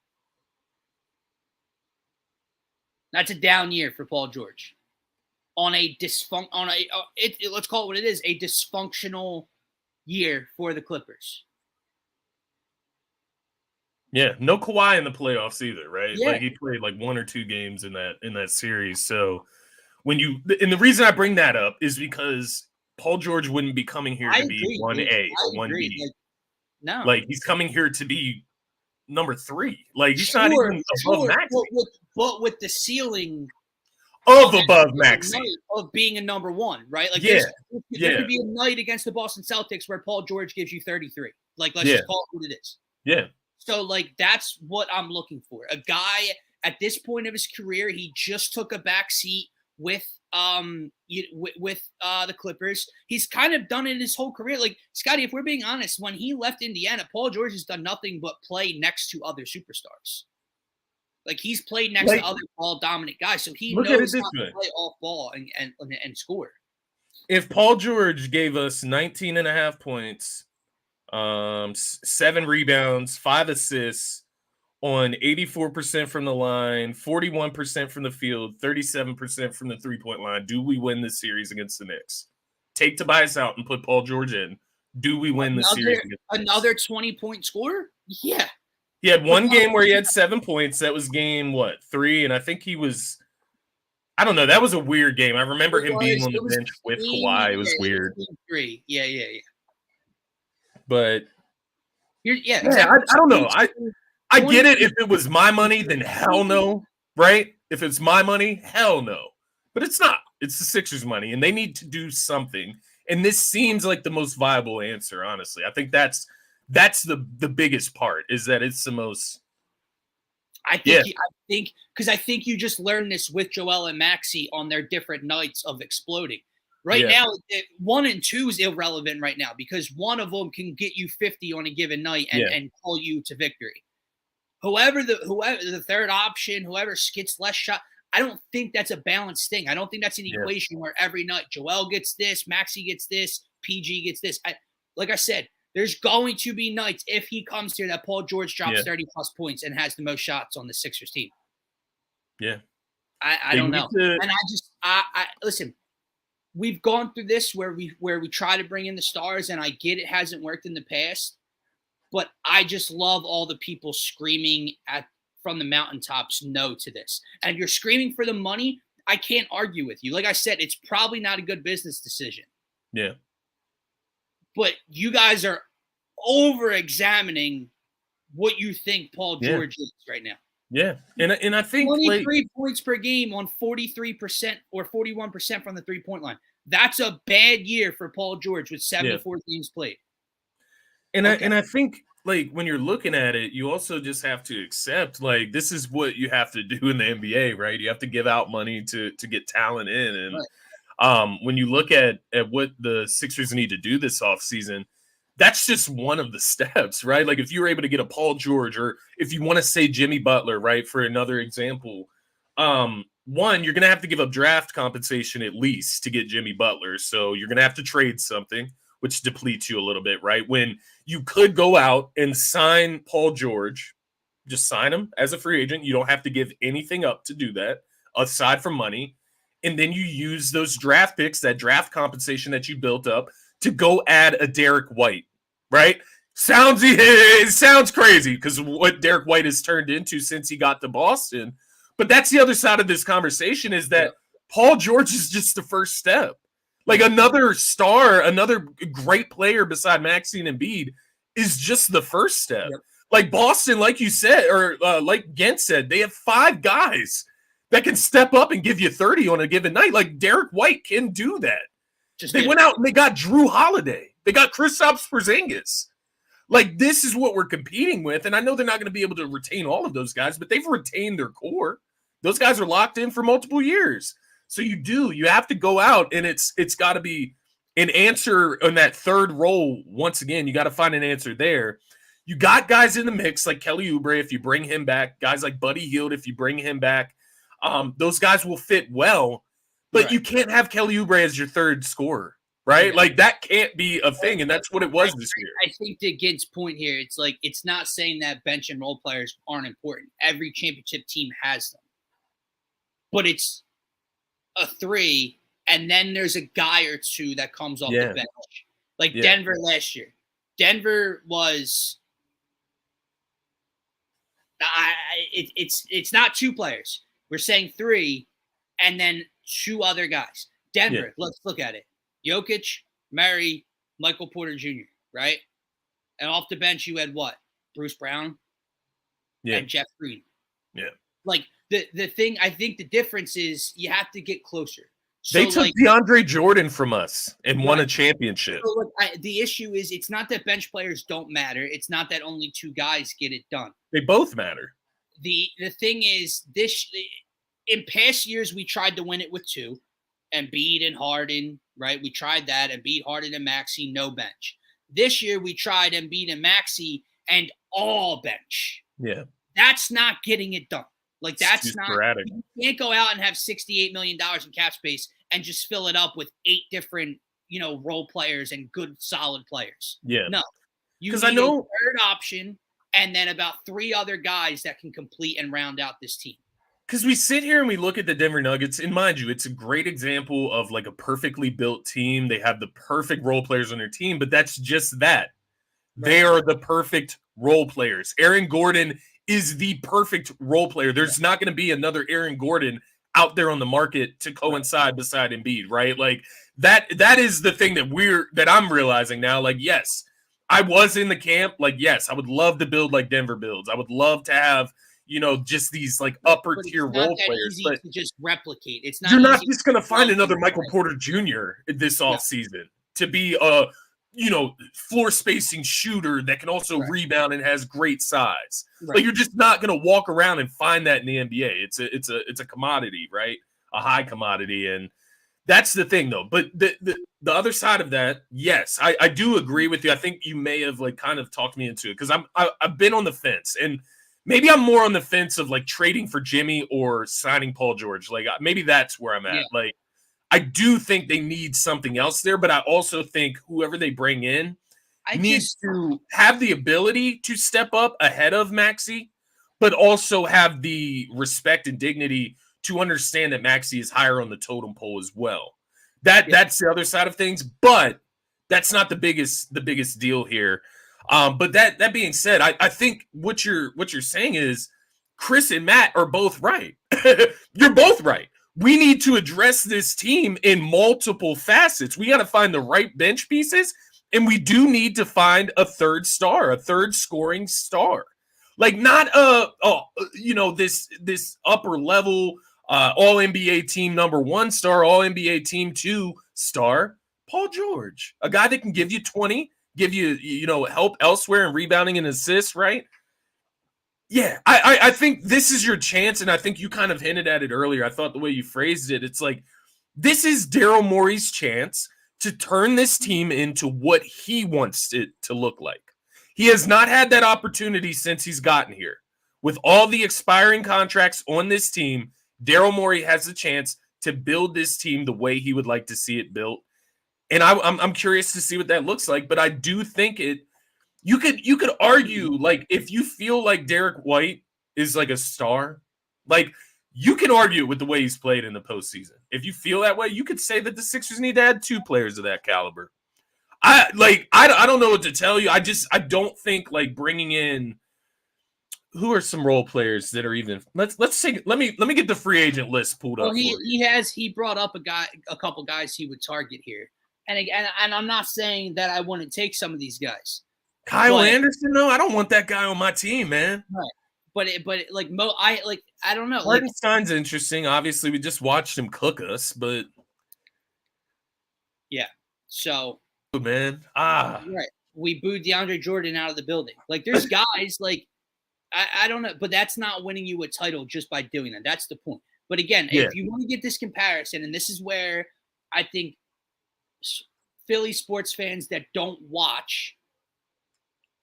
That's a down year for Paul George. Let's call it what it is, a dysfunctional year for the Clippers.
Yeah, no Kawhi in the playoffs either, right?
Yeah.
Like he played like 1 or 2 games in that series. So and the reason I bring that up is because Paul George wouldn't be coming here to be 1A or 1B.
No.
Like he's coming here to be number 3. Like he's not even above max.
But with the ceiling
of above max
of being a number 1, right? Like
there
could be a night against the Boston Celtics where Paul George gives you 33. Like let's just call it what it is.
Yeah.
So like that's what I'm looking for. A guy at this point of his career, he just took a back seat with with the Clippers. He's kind of done it his whole career. Like, Scotty, if we're being honest, when he left Indiana, Paul George has done nothing but play next to other superstars. Like, he's played next to other ball dominant guys, so he knows how to play off ball and score.
If Paul George gave us 19 and a half points, 7 rebounds, 5 assists on 84% from the line, 41% from the field, 37% from the three-point line, do we win this series against the Knicks? Take Tobias out and put Paul George in. Do we win the series?
Another 20-point scorer? Yeah.
He had one game where he had 7 points. That was game, 3? And I think he was – I don't know. That was a weird game. I remember him being on the bench with Kawhi. It was weird.
3. Yeah.
But
exactly.
I don't know. I get it. If it was my money, then hell no, right? If it's my money, hell no. But it's not. It's the Sixers' money, and they need to do something. And this seems like the most viable answer, honestly. I think that's the biggest part, is that it's the most.
I think you just learned this with Joel and Maxey on their different nights of exploding. Right now, 1 and 2 is irrelevant right now because one of them can get you 50 on a given night and pull you to victory. Whoever the third option, whoever gets less shot, I don't think that's a balanced thing. I don't think that's an equation where every night Joel gets this, Maxey gets this, PG gets this. Like I said, there's going to be nights if he comes here that Paul George drops 30-plus points and has the most shots on the Sixers team.
Yeah.
I don't know. And I listen, we've gone through this where we try to bring in the stars, and I get it hasn't worked in the past. But I just love all the people screaming from the mountaintops no to this. And if you're screaming for the money, I can't argue with you. Like I said, it's probably not a good business decision.
Yeah.
But you guys are over-examining what you think Paul George is right now.
Yeah. And I think
23 points per game on 43% or 41% from the three-point line. That's a bad year for Paul George with 74 games played.
And I think, like, when you're looking at it, you also just have to accept, like, this is what you have to do in the NBA, right? You have to give out money to get talent in. And when you look at what the Sixers need to do this offseason, that's just one of the steps, right? Like, if you're able to get a Paul George, or if you want to say Jimmy Butler, right, for another example, one, you're going to have to give up draft compensation at least to get Jimmy Butler. So you're going to have to trade something, which depletes you a little bit, right? When you could go out and sign Paul George, just sign him as a free agent. You don't have to give anything up to do that aside from money. And then you use those draft picks, that draft compensation that you built up, to go add a Derek White, right? It sounds crazy because what Derek White has turned into since he got to Boston. But that's the other side of this conversation, is that Paul George is just the first step. Like, another star, another great player beside Maxey and Embiid is just the first step. Yep. Like Boston, like you said, or like Gent said, they have 5 guys that can step up and give you 30 on a given night. Like, Derek White can do that. They went out and they got Drew Holiday. They got Kristaps Porzingis. Like, this is what we're competing with. And I know they're not going to be able to retain all of those guys, but they've retained their core. Those guys are locked in for multiple years. So you have to go out, and it's got to be an answer on that third role. Once again, you got to find an answer there. You got guys in the mix like Kelly Oubre if you bring him back, guys like Buddy Hield if you bring him back. Those guys will fit well, but you can't have Kelly Oubre as your third scorer, right? Yeah. Like, that can't be a thing, and that's what it was this year.
I think to Gid's point here, it's like, it's not saying that bench and role players aren't important. Every championship team has them. But it's a 3, and then there's a guy or 2 that comes off the bench. Like Denver last year. Denver was it's not 2 players. We're saying 3, and then 2 other guys. Denver, let's look at it. Jokic, Murray, Michael Porter Jr., right? And off the bench you had what? Bruce Brown and Jeff Green. Yeah. Like, the thing, I think the difference is you have to get closer.
So, they took DeAndre Jordan from us and won a championship.
So look, the issue is, it's not that bench players don't matter. It's not that only 2 guys get it done.
They both matter.
The thing is, in past years we tried to win it with 2. Embiid and Harden, right? We tried that. Embiid, Harden, and Maxey, no bench. This year we tried Embiid and Maxey and all bench.
Yeah.
That's not getting it done. Like, that's
It's
not,
sporadic.
you can't go out and have $68 million in cap space and just fill it up with 8 different, role players and good, solid players.
Yeah.
No. You
Because
need
I know
a third option and then about 3 other guys that can complete and round out this team.
Because we sit here and we look at the Denver Nuggets, and mind you, it's a great example of like a perfectly built team. They have the perfect role players on their team, but that's just that. Right. They are the perfect role players. Aaron Gordon is the perfect role player. There's not going to be another Aaron Gordon out there on the market to coincide beside Embiid, right? Like that is the thing that I'm realizing now. Like, yes, I was in the camp. Like, yes, I would love to build like Denver builds. I would love to have, just these like upper tier role players, but
to just replicate. It's not.
You're not just going to find another Michael Porter Jr. this offseason to be a, floor spacing shooter that can also rebound and has great size. Right. Like, you're just not going to walk around and find that in the NBA. It's a commodity, right? A high commodity. And that's the thing though. But the other side of that, yes, I do agree with you. I think you may have like kind of talked me into it because I've been on the fence, and maybe I'm more on the fence of like trading for Jimmy or signing Paul George. Like maybe that's where I'm at. Yeah. Like, I do think they need something else there, but I also think whoever they bring in needs to have the ability to step up ahead of Maxey, but also have the respect and dignity to understand that Maxey is higher on the totem pole as well. That's the other side of things, but that's not the biggest deal here. But that being said, I think what you're saying is Chris and Matt are both right. You're both right. We need to address this team in multiple facets. We got to find the right bench pieces, and we do need to find a third scoring star. Like not this upper level all NBA team number 1 star, all NBA team 2 star, Paul George, a guy that can give you 20, give you help elsewhere and rebounding and assists, right? Yeah, I think this is your chance, and I think you kind of hinted at it earlier. I thought the way you phrased it, it's like this is Daryl Morey's chance to turn this team into what he wants it to look like. He has not had that opportunity since he's gotten here. With all the expiring contracts on this team, Daryl Morey has the chance to build this team the way he would like to see it built. And I'm curious to see what that looks like, but I do think you could argue, like, if you feel like Derek White is like a star, like you can argue with the way he's played in the postseason. If you feel that way, you could say that the Sixers need to add 2 players of that caliber. I don't know what to tell you. I don't think like bringing in who are some role players that are even let's take let me get the free agent list pulled up.
He brought up a couple guys he would target here. And I'm not saying that I wouldn't take some of these guys.
Kyle Anderson, no, I don't want that guy on my team, man.
Right. But I don't know.
Hartenstein's interesting. Obviously, we just watched him cook us, but
yeah. So,
man,
right. We booed DeAndre Jordan out of the building. Like, there's guys like I don't know, but that's not winning you a title just by doing that. That's the point. But again, if you want to get this comparison, and this is where I think Philly sports fans that don't watch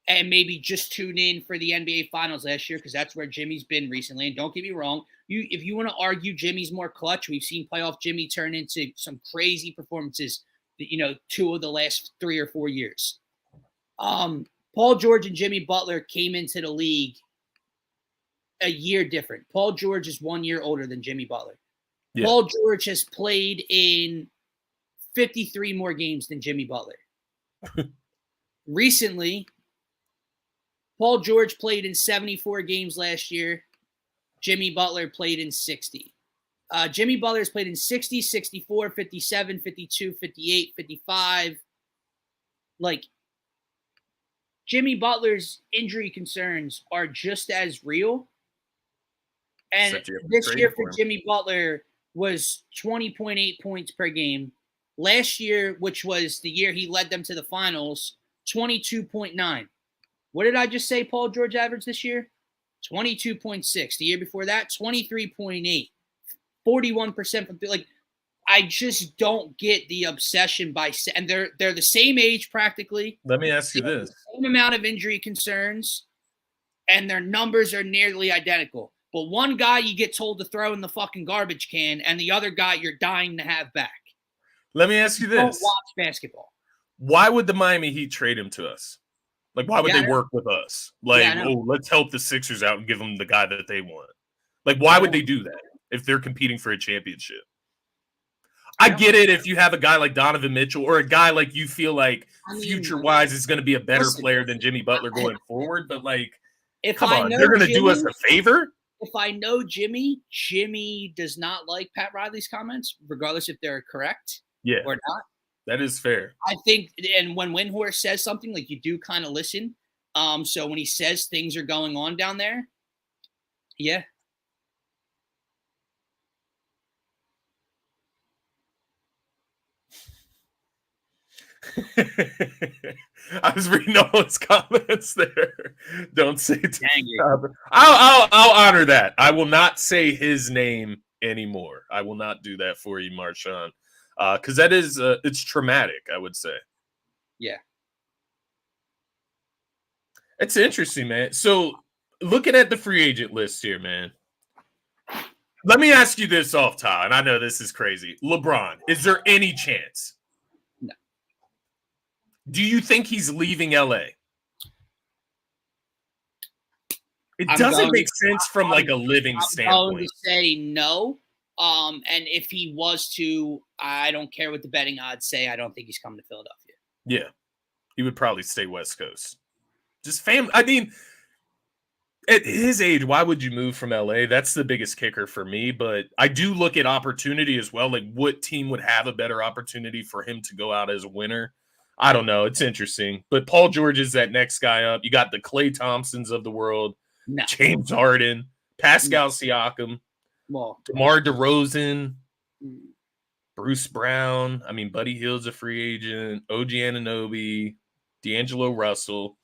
and maybe just tune in for the NBA Finals last year, because that's where Jimmy's been recently. And don't get me wrong, if you want to argue Jimmy's more clutch, we've seen playoff Jimmy turn into some crazy performances, 2 of the last 3 or 4 years. Paul George and Jimmy Butler came into the league a year different. Paul George is 1 year older than Jimmy Butler. Yeah. Paul George has played in 53 more games than Jimmy Butler. Recently, Paul George played in 74 games last year. Jimmy Butler played in 60. Jimmy Butler's played in 60, 64, 57, 52, 58, 55. Like, Jimmy Butler's injury concerns are just as real. And this year for Jimmy Butler was 20.8 points per game. Last year, which was the year he led them to the finals, 22.9. What did I just say Paul George averaged this year? 22.6. The year before that, 23.8. 41% from like I just don't get the obsession and they're the same age practically.
Let me ask you this.
The same amount of injury concerns, and their numbers are nearly identical. But one guy you get told to throw in the fucking garbage can, and the other guy you're dying to have back.
Let me ask you this.
Don't watch basketball.
Why would the Miami Heat trade him to us? Like, why would they work with us? Like, let's help the Sixers out and give them the guy that they want. Like, why would they do that if they're competing for a championship? I get it if you have a guy like Donovan Mitchell or a guy like you feel like future-wise is going to be a better player than Jimmy Butler going forward, but like, come on, they're going to do us a favor?
If I know Jimmy does not like Pat Riley's comments, regardless if they're correct or not.
That is fair.
I think, and when Windhorst says something, like, you do kind of listen. So when he says things are going on down there, yeah.
I was reading all his comments there. Don't say it. I'll honor that. I will not say his name anymore. I will not do that for you, Marshawn. Because that is it's traumatic, I would say.
Yeah.
It's interesting, man. So looking at the free agent list here, man. Let me ask you this off top, and I know this is crazy. LeBron, is there any chance?
No.
Do you think he's leaving LA? It doesn't make sense from like a living standpoint.
I'm going to say no. And if he was to, I don't care what the betting odds say. I don't think he's coming to Philadelphia.
Yeah. He would probably stay West Coast. Just family. I mean, at his age, why would you move from LA? That's the biggest kicker for me. But I do look at opportunity as well. Like, what team would have a better opportunity for him to go out as a winner? I don't know. It's interesting. But Paul George is that next guy up. You got the Klay Thompsons of the world.
No.
James Harden. Pascal Siakam. DeMar DeRozan. Bruce Brown. I mean, Buddy Hield's a free agent. OG Anunoby. D'Angelo Russell.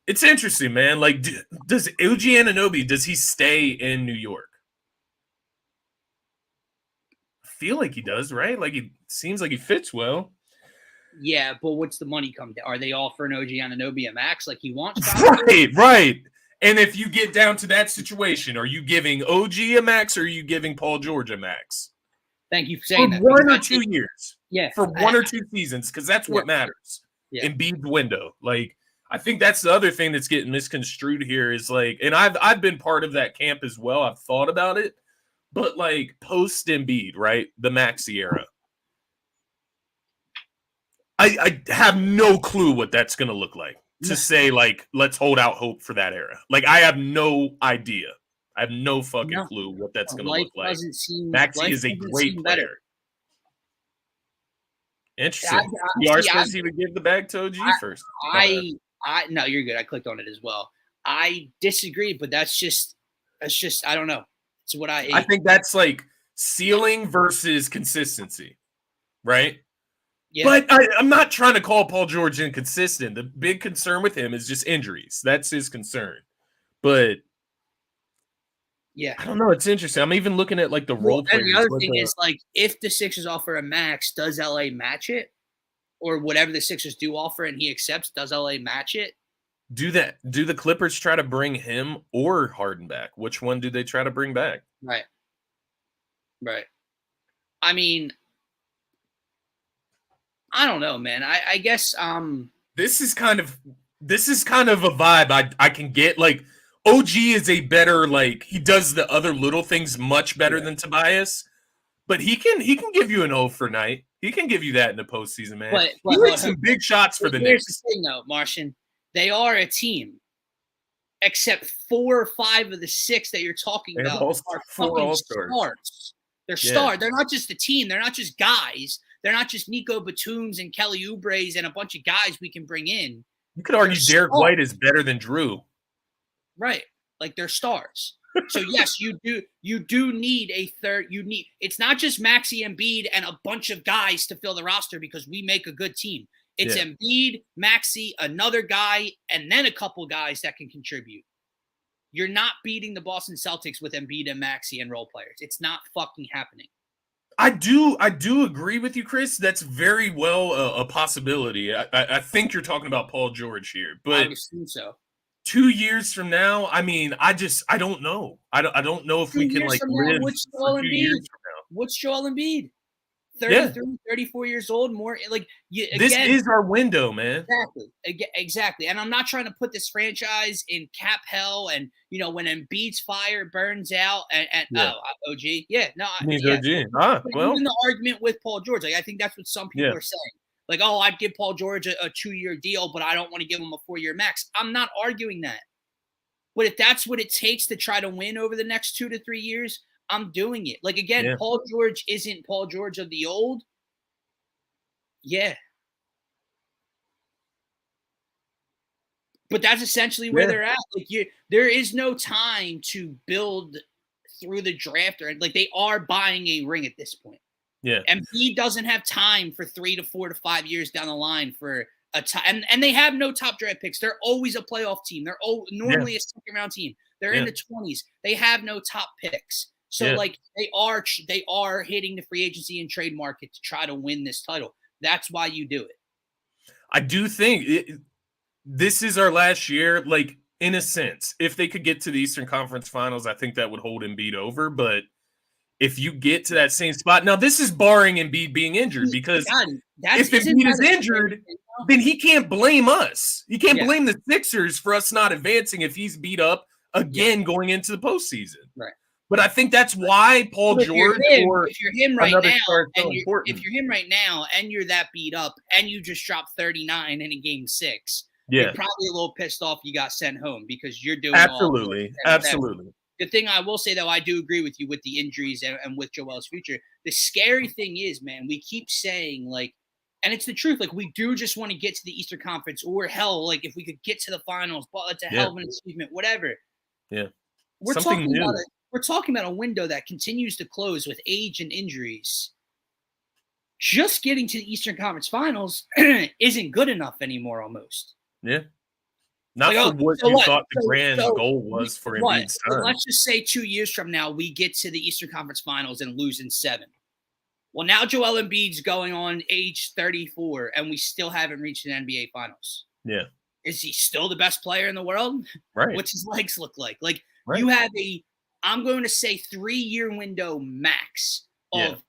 It's interesting, man. Like, does OG Anunoby, does he stay in New York? I feel like he does, right? Like, it seems like he fits well.
Yeah, but what's the money come to? Are they offering OG Anunoby a max like he wants?
Right. And if you get down to that situation, are you giving OG a max or are you giving Paul George a max?
Thank you for saying that.
For 1 or 2 years.
Yeah.
For 1 or 2 seasons, because that's what matters.
Yeah.
Embiid's window. Like, I think that's the other thing that's getting misconstrued here is like, and I've been part of that camp as well. I've thought about it, but like post Embiid, right? The Maxey era. I have no clue what that's going to look like to say, like, let's hold out hope for that era. Like, I have no idea. I have no fucking clue what that's going to look like. Maxey is a great player. Interesting. PR says he would give the bag to OG first.
No, you're good. I clicked on it as well. I disagree, but that's just I don't know. It's what I hate.
I think that's like ceiling versus consistency, right? Yeah. But I'm not trying to call Paul George inconsistent. The big concern with him is just injuries. That's his concern. But
yeah,
I don't know. It's interesting. I'm even looking at like the role players.
And the other thing is, like, if the Sixers offer a max, does LA match it? Or whatever the Sixers do offer and he accepts, does LA match it?
Do the Clippers try to bring him or Harden back? Which one do they try to bring back?
Right. I mean, I don't know, man. I guess
this is kind of a vibe I can get. Like, OG is a better, like, he does the other little things much better than Tobias, but he can give you an O for night. He can give you that in the postseason, man. He hit some big shots for the Knicks.
Here's the thing, though, Martian. They are a team, except 4 or 5 of the 6 that you're talking about are fucking stars. They're stars. They're not just a team. They're not just guys. They're not just Nico Batums and Kelly Oubre's and a bunch of guys we can bring in.
You could argue Derek White is better than Drew.
Right. Like, they're stars. So yes, you do need a third. It's not just Maxey, Embiid, and a bunch of guys to fill the roster because we make a good team. It's Embiid, Maxey, another guy, and then a couple guys that can contribute. You're not beating the Boston Celtics with Embiid and Maxey and role players. It's not fucking happening.
I do agree with you, Chris. That's very well a possibility. I think you're talking about Paul George here,
I
but
would assume so.
2 years from now, I mean, I don't know. I don't know if
2
we can
years
like
from now,
live
what's
for
Joel
2
Embiid?
years from now.
What's Joel Embiid?
Yeah.
33, 34 years old, more like you
This
again.
is our window, man.
Exactly. And I'm not trying to put this franchise in cap hell. And when Embiid's fire burns out, and
Yeah.
OG, yeah, no,
Means
yeah.
OG. Well,
Even the argument with Paul George, like I think that's what some people
Yeah.
are saying. Like, oh, I'd give Paul George a 2-year deal, but I don't want to give him a 4-year max. I'm not arguing that. But if that's what it takes to try to win over the next 2 to 3 years, I'm doing it. Like, again,
Yeah.
Paul George isn't Paul George of the old. Yeah. But that's essentially where
Yeah.
they're at. Like, there is no time to build through the draft, or like they are buying a ring at this point.
Yeah.
And he doesn't have time for 3 to 4 to 5 years down the line for a top. And they have no top draft picks. They're always a playoff team. They're normally a second round team. They're in the 20s. They have no top picks. So like they are hitting the free agency and trade market to try to win this title. That's why you do it.
I do think this is our last year. Like, in a sense, if they could get to the Eastern Conference Finals, I think that would hold Embiid over. But if you get to that same spot, now this is barring Embiid being injured, because if Embiid is injured, then he can't blame us. He can't blame the Sixers for us not advancing if he's beat up again going into the postseason.
Right.
But I think that's why Paul George,
if you're him right now,
if
you're him right now, and you're that beat up, and you just dropped 39 in a game 6,
you're
probably a little pissed off you got sent home because you're doing
absolutely.
The thing I will say, though, I do agree with you with the injuries and with Joel's future. The scary thing is, man, we keep saying, like, and it's the truth, like, we do just want to get to the Eastern Conference, or hell, like, if we could get to the finals, but it's a hell of an achievement, whatever.
Yeah.
We're talking about a window that continues to close with age and injuries. Just getting to the Eastern Conference Finals isn't good enough anymore, almost.
Yeah. Not for what you thought the grand goal was for Embiid's time.
Let's just say 2 years from now, we get to the Eastern Conference Finals and lose in 7. Well, now Joel Embiid's going on age 34, and we still haven't reached an NBA Finals.
Yeah.
Is he still the best player in the world?
Right.
What's his legs look like? Like, you have I'm going to say 3-year window max of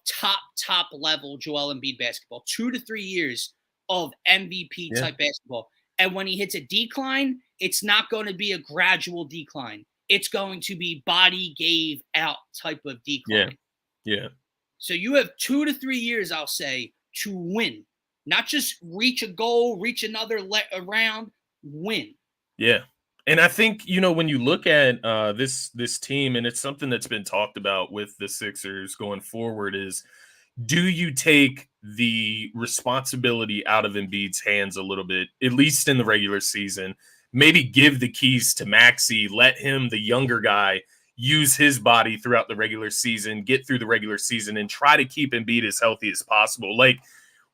top level Joel Embiid basketball, 2 to 3 years of MVP type basketball. And when he hits a decline, it's not going to be a gradual decline. It's going to be body gave out type of decline.
Yeah.
So you have 2 to 3 years, I'll say, to win. Not just reach a goal, reach another round, win.
Yeah. And I think, when you look at this team, and it's something that's been talked about with the Sixers going forward, is do you take the responsibility out of Embiid's hands a little bit, at least in the regular season? Maybe give the keys to Maxey, let him, the younger guy, use his body throughout the regular season, get through the regular season, and try to keep Embiid as healthy as possible. Like,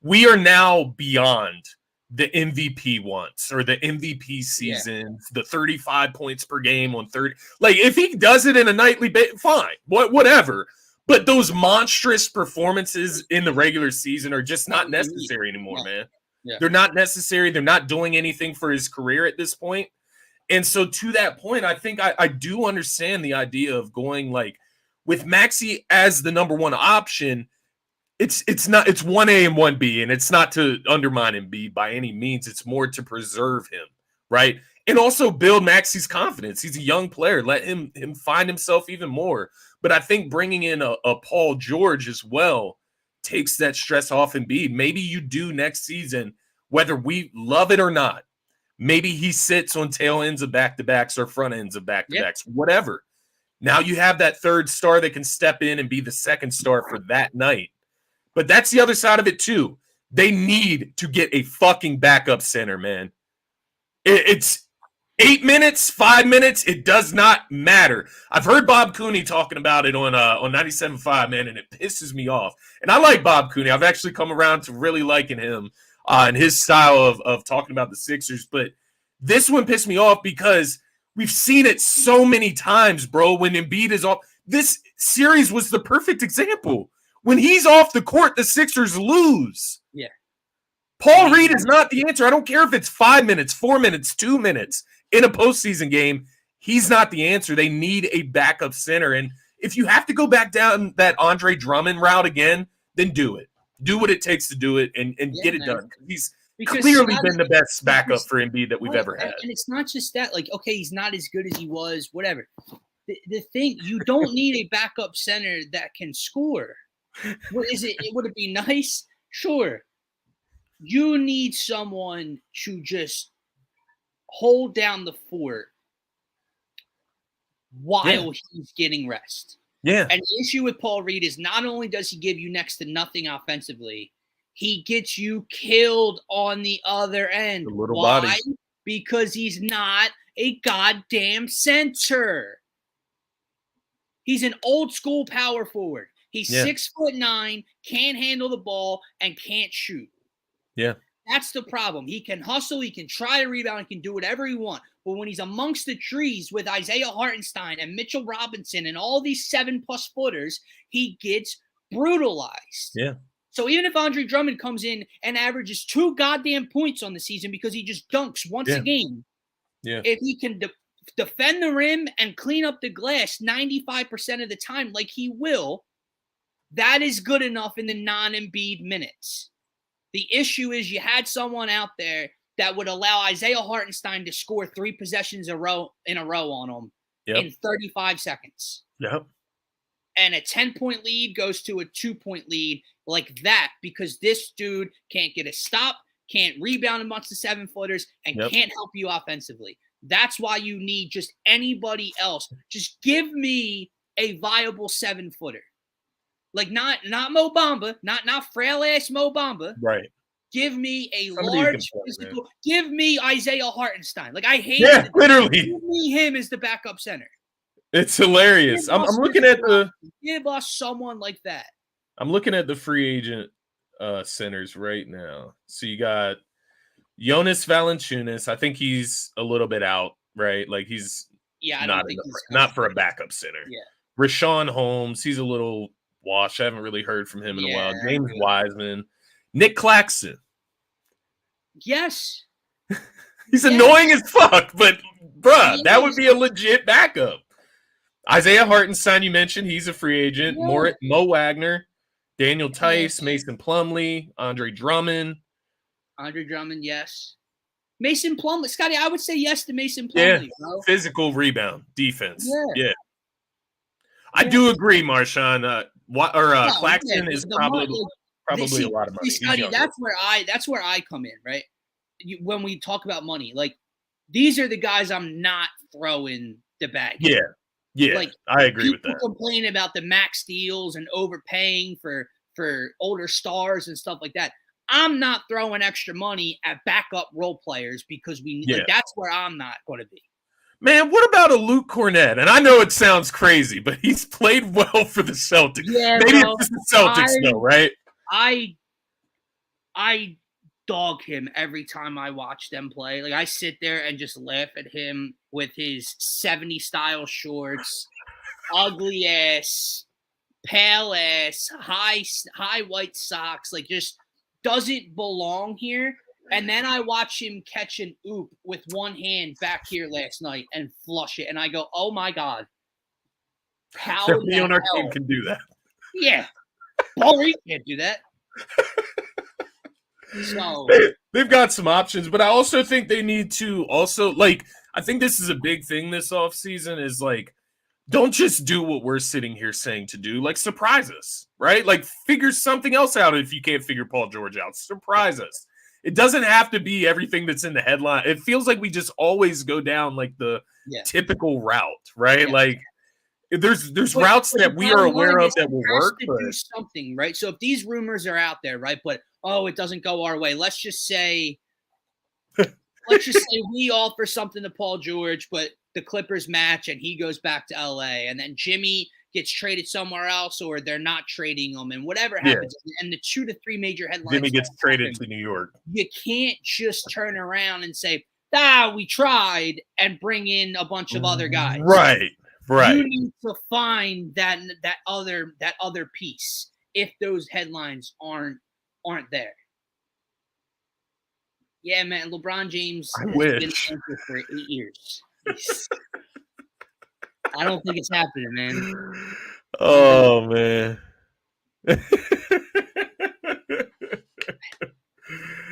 we are now beyond the MVP once, or the MVP season, the 35 points per game on 30. Like, if he does it in a nightly fine, whatever. But those monstrous performances in the regular season are just not necessary anymore, man.
Yeah.
They're not necessary. They're not doing anything for his career at this point. And so to that point, I think I do understand the idea of going, like, with Maxey as the number one option. It's 1A and 1B, and it's not to undermine Embiid by any means. It's more to preserve him, right? And also build Maxey's confidence. He's a young player. Let him find himself even more. But I think bringing in a Paul George as well takes that stress off Embiid. Maybe you do next season, whether we love it or not. Maybe he sits on tail ends of back-to-backs or front ends of back-to-backs, whatever. Now you have that third star that can step in and be the second star for that night. But that's the other side of it, too. They need to get a fucking backup center, man. It's 8 minutes, 5 minutes. It does not matter. I've heard Bob Cooney talking about it on 97.5, man, and it pisses me off. And I like Bob Cooney. I've actually come around to really liking him and his style of talking about the Sixers. But this one pissed me off because we've seen it so many times, bro, when Embiid is off. This series was the perfect example. When he's off the court, the Sixers lose.
Yeah.
Paul Reed is not the answer. I don't care if it's 5 minutes, 4 minutes, 2 minutes in a postseason game. He's not the answer. They need a backup center. And if you have to go back down that Andre Drummond route again, then do it. Do what it takes to do it and get it done. He's clearly been the best backup for Embiid that we've ever had.
And it's not just that, like, okay, he's not as good as he was, whatever. The thing, you don't need a backup center that can score. What is it? Would it be nice? Sure. You need someone to just hold down the fort while he's getting rest.
Yeah.
And the issue with Paul Reed is not only does he give you next to nothing offensively, he gets you killed on the other end.
Why? Body.
Because he's not a goddamn center. He's an old school power forward. He's 6'9", can't handle the ball, and can't shoot.
Yeah.
That's the problem. He can hustle, he can try to rebound, he can do whatever he wants. But when he's amongst the trees with Isaiah Hartenstein and Mitchell Robinson and all these 7+ footers, he gets brutalized.
Yeah.
So even if Andre Drummond comes in and averages 2 goddamn points on the season because he just dunks once a game, if he can defend the rim and clean up the glass 95% of the time like he will, that is good enough in the non-Embiid minutes. The issue is you had someone out there that would allow Isaiah Hartenstein to score 3 possessions in a row on him in 35 seconds.
Yep.
And a 10-point lead goes to a 2-point lead like that because this dude can't get a stop, can't rebound amongst the 7-footers, and can't help you offensively. That's why you need just anybody else. Just give me a viable 7-footer. Like not Mo Bamba, not frail ass Mo Bamba.
Right.
Give me a large physical. Give me Isaiah Hartenstein. Like I hate
literally.
Give me him as the backup center.
It's hilarious. I'm looking at
give us someone like that.
I'm looking at the free agent centers right now. So you got Jonas Valanciunas. I think he's a little bit out, right? Like he's not for a backup center.
Yeah.
Rashawn Holmes, he's a little washed. I haven't really heard from him in a while. James Wiseman, Nick Claxton.
Yes.
He's annoying as fuck, but bruh, that would be a legit backup. Isaiah Hartenstein, you mentioned, he's a free agent. Yeah. Mo Wagner, Daniel Tice, Mason Plumlee, Andre Drummond.
Yes. Mason Plumlee, Scotty, I would say yes to Mason Plumlee.
Yeah,
bro.
Physical rebound, defense. Yeah. I do agree, Marshawn. Claxton is probably a lot of money.
Scotty, that's where I come in, right? When we talk about money, like these are the guys I'm not throwing the bag.
Yeah, like, I agree with that.
People complain about the max deals and overpaying for older stars and stuff like that. I'm not throwing extra money at backup role players because that's where I'm not going to be.
Man, what about a Luke Cornett? And I know it sounds crazy, but he's played well for the Celtics.
Yeah,
maybe it's just the Celtics, though, right?
I dog him every time I watch them play. Like I sit there and just laugh at him with his 70s style shorts, ugly ass, pale ass, high white socks. Like just doesn't belong here. And then I watch him catch an oop with one hand back here last night and flush it. And I go, oh my God. How
somebody on our team can do that.
Yeah. Paul Reed can't do that. So
they've got some options, but I also think they need to I think this is a big thing this offseason is like, don't just do what we're sitting here saying to do. Like, surprise us, right? Like, figure something else out if you can't figure Paul George out. Surprise us. It doesn't have to be everything that's in the headline. It feels like we just always go down like the typical route, right? Yeah. Like, there's routes that we are aware of that will work.
But do something, right? So if these rumors are out there, right, but it doesn't go our way. Let's just say we offer something to Paul George, but the Clippers match and he goes back to LA, and then Jimmy gets traded somewhere else, or they're not trading him, and whatever happens, and the 2 to 3 major headlines.
Jimmy gets traded to New York.
You can't just turn around and say, we tried, and bring in a bunch of other guys.
Right.
You need to find that other piece. if those headlines aren't there. Yeah, man, LeBron James
I
has been
wish.
an anchor for 8 years. I don't think it's happening, man.
Oh man.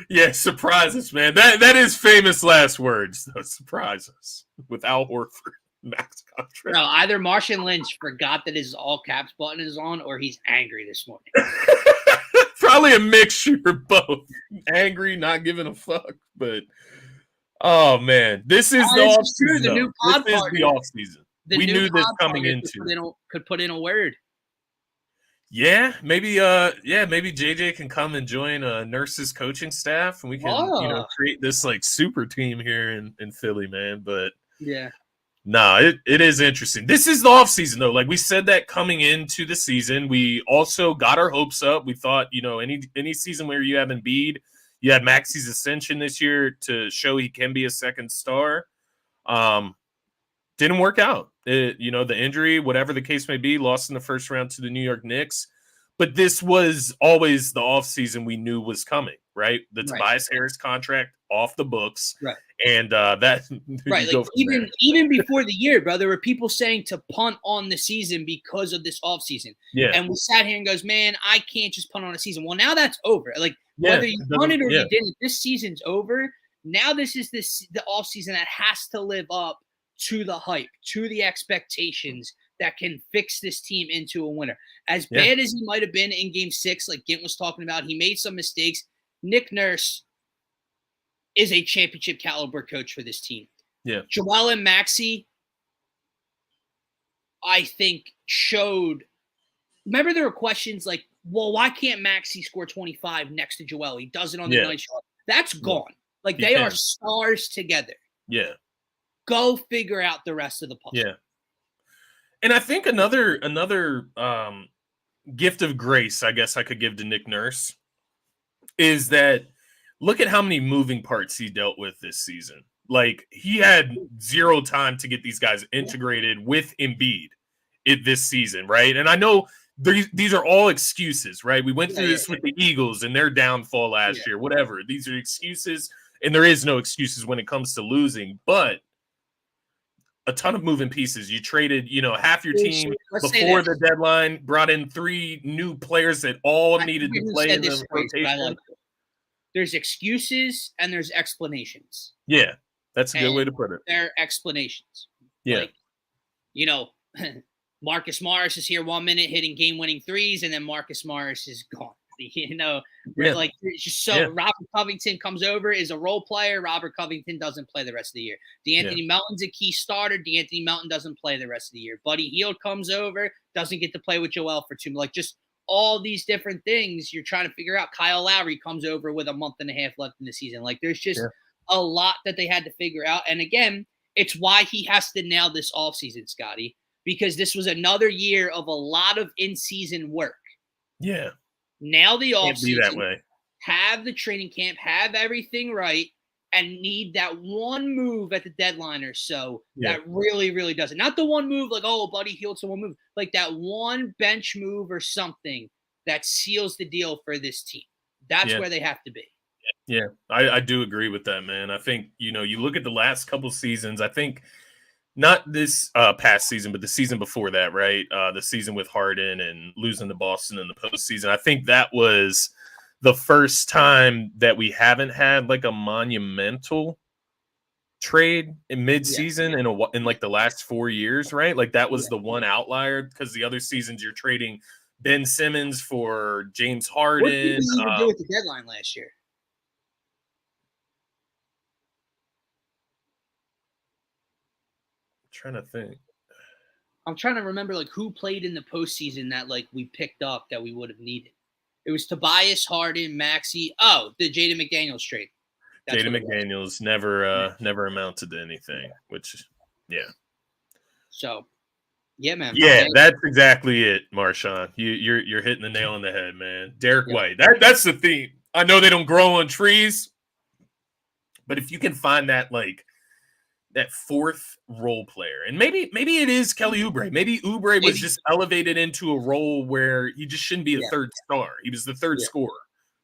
Yeah, surprise us, man. That is famous last words. Though. Surprise us with Al Horford max contract.
No, either Marshawn Lynch forgot that his all caps button is on, or he's angry this morning.
Probably a mixture of both. Angry, not giving a fuck, but oh man, this is the off season.
The new pod
this
partner.
Is the off season. We knew this coming into.
Could put in a word.
Yeah, maybe maybe JJ can come and join Nurse's coaching staff and we can create this like super team here in Philly, man. But
yeah.
No, it is interesting. This is the offseason, though. Like we said that coming into the season, we also got our hopes up. We thought, any season where you have Embiid, you had Maxi's ascension this year to show he can be a second star. Didn't work out. The injury, whatever the case may be, lost in the first round to the New York Knicks. But this was always the offseason we knew was coming, right? The Tobias Harris contract off the books.
Right.
And that
right, like even before the year, bro, there were people saying to punt on the season because of this offseason.
Yeah.
And we sat here and goes, man, I can't just punt on a season. Well, now that's over. Like whether you punted or you didn't, this season's over. Now this is the offseason that has to live up to the hype, to the expectations that can fix this team into a winner. As bad as he might have been in Game 6, like Gint was talking about, he made some mistakes. Nick Nurse is a championship caliber coach for this team.
Yeah.
Joel and Maxey, I think, showed. Remember, there were questions like, well, why can't Maxey score 25 next to Joel? He does it on the night shot. That's gone. Like, they are stars together.
Yeah.
Go figure out the rest of the puzzle.
Yeah. And I think another gift of grace, I guess I could give to Nick Nurse, is that look at how many moving parts he dealt with this season. Like, he had zero time to get these guys integrated with Embiid this season, right? And I know these are all excuses, right? We went through this with the Eagles and their downfall last year, whatever. These are excuses, and there is no excuses when it comes to losing, but a ton of moving pieces. You traded, half your team before the deadline, brought in 3 new players that all needed to play in the rotation.
There's excuses and there's explanations.
Yeah, that's a good way to put it.
They're explanations.
Yeah.
Like, Marcus Morris is here 1 minute hitting game-winning threes, and then Marcus Morris is gone. Like, it's just so Robert Covington comes over, is a role player. Robert Covington doesn't play the rest of the year. DeAnthony Melton's a key starter. DeAnthony Melton doesn't play the rest of the year. Buddy Hield comes over, doesn't get to play with Joel for 2 months. Like, just all these different things you're trying to figure out. Kyle Lowry comes over with a month and a half left in the season. Like, there's just a lot that they had to figure out. And again, it's why he has to nail this offseason, Scotty, because this was another year of a lot of in-season work.
Yeah.
Now the offseason,
that way.
Have the training camp, have everything right, and need that one move at the deadline or so that really, really does it. Not the one move like, oh, Buddy Hield, so one move. Like that one bench move or something that seals the deal for this team. That's where they have to be.
Yeah, I do agree with that, man. I think, you look at the last couple seasons, I think not this past season, but the season before that, right? The season with Harden and losing to Boston in the postseason. I think that was the first time that we haven't had like a monumental trade in midseason in like the last 4 years, right? Like that was the one outlier, because the other seasons you're trading Ben Simmons for James Harden.
What did we even do at the deadline last year?
Trying to think.
I'm trying to remember like who played in the postseason that like we picked up that we would have needed. It was Tobias Harden, Maxey. Oh, the Jaden McDaniels trade.
Jaden McDaniels never amounted to anything, which
So man.
Yeah, that's exactly it, Marshawn. You're hitting the nail on the head, man. Derek White. That's the theme. I know they don't grow on trees, but if you can find that like fourth role player. And maybe it is Kelly Oubre. Maybe Oubre was just elevated into a role where he just shouldn't be a third star. He was the third scorer,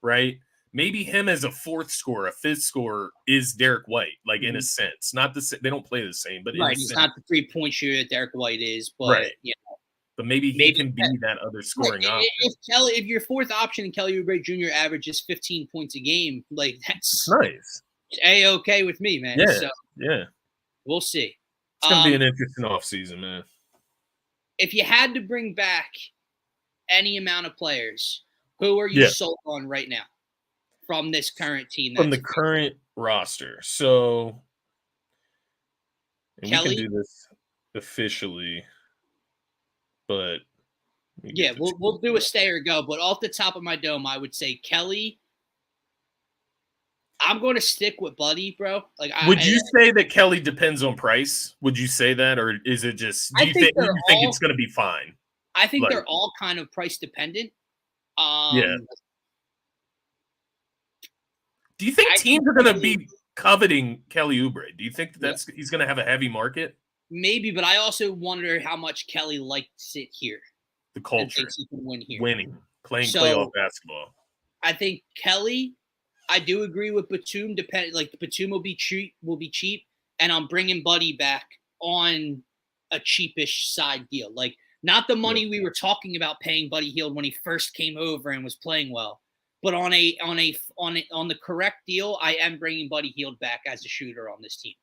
right? Maybe him as a fourth scorer, a fifth scorer is Derek White, like in a sense. Not the they don't play the same, but
right, he's not the 3-point shooter that Derek White is, but
but maybe he can be that other scoring option.
If your fourth option and Kelly Oubre Jr. averages 15 points a game, like that's
nice.
A-okay with me, man.
Yeah,
so, we'll see.
It's gonna be an interesting offseason, man.
If you had to bring back any amount of players, who are you sold on right now from this current team?
From the current roster. So and we can do this officially, but
we'll do a stay or go. But off the top of my dome, I would say Kelly. I'm going to stick with Buddy, bro. Like,
would you say that Kelly depends on price? Would you say that, or is it just? Do you think it's going to be fine?
I think they're all kind of price dependent.
Do you think teams are going to be coveting Kelly Oubre? Do you think he's going to have a heavy market?
Maybe, but I also wonder how much Kelly likes it here.
The culture,
he can win here,
playing playoff basketball.
I think Kelly. I do agree with Batum. Batum will be cheap, and I'm bringing Buddy back on a cheapish side deal. Like, not the money we were talking about paying Buddy Hield when he first came over and was playing well, but on the correct deal, I am bringing Buddy Hield back as a shooter on this team.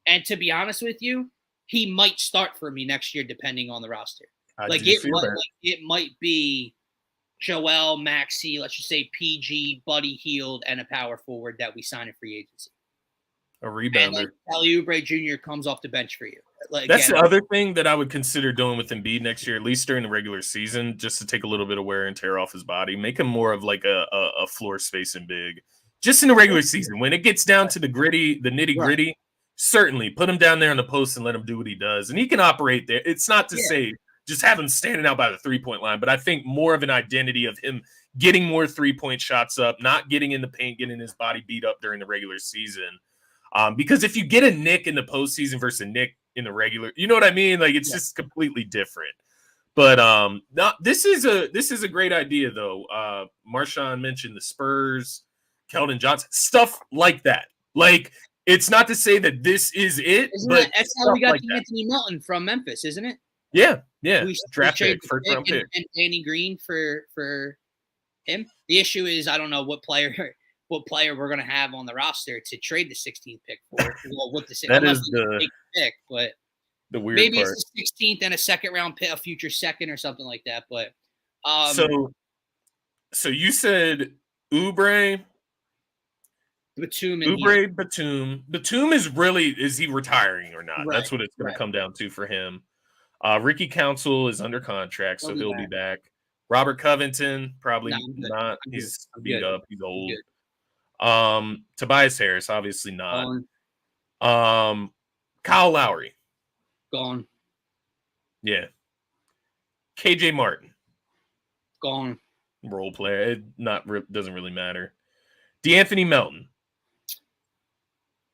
And to be honest with you, he might start for me next year, depending on the roster. It might be Joel, Maxey, let's just say PG, Buddy Hield, and a power forward that we sign in free agency.
A rebounder.
And Kelly Oubre Jr. comes off the bench for you.
That's the other thing that I would consider doing with Embiid next year, at least during the regular season, just to take a little bit of wear and tear off his body. Make him more of like a floor spacing big. Just in the regular season. When it gets down to the nitty-gritty, certainly put him down there on the post and let him do what he does. And he can operate there. It's not to say just have him standing out by the three-point line, but I think more of an identity of him getting more three-point shots up, not getting in the paint, getting his body beat up during the regular season. Because if you get a Nick in the postseason versus a Nick in the regular, you know what I mean? Like, it's just completely different. But this is a great idea, though. Marshawn mentioned the Spurs, Keldon Johnson, stuff like that. Like, it's not to say that this is it,
that's how we got Anthony Melton from Memphis, isn't it?
Yeah.
Draft pick, first round pick, and Danny Green for him. The issue is I don't know what player we're going to have on the roster to trade the 16th pick for. Well, what the
that is the
pick, but
the weird
maybe
part.
It's the 16th and a second round pick, a future second or something like that. But
so you said Oubre.
Batum.
Batum is he retiring or not? Right, that's what it's going to come down to for him. Ricky Council is under
He'll
contract, so he'll be back. Robert Covington, probably not. He's beat up. He's old. Tobias Harris, obviously not. Kyle Lowry.
Gone.
Yeah. KJ Martin.
Gone.
Role player. It doesn't really matter. DeAnthony Melton.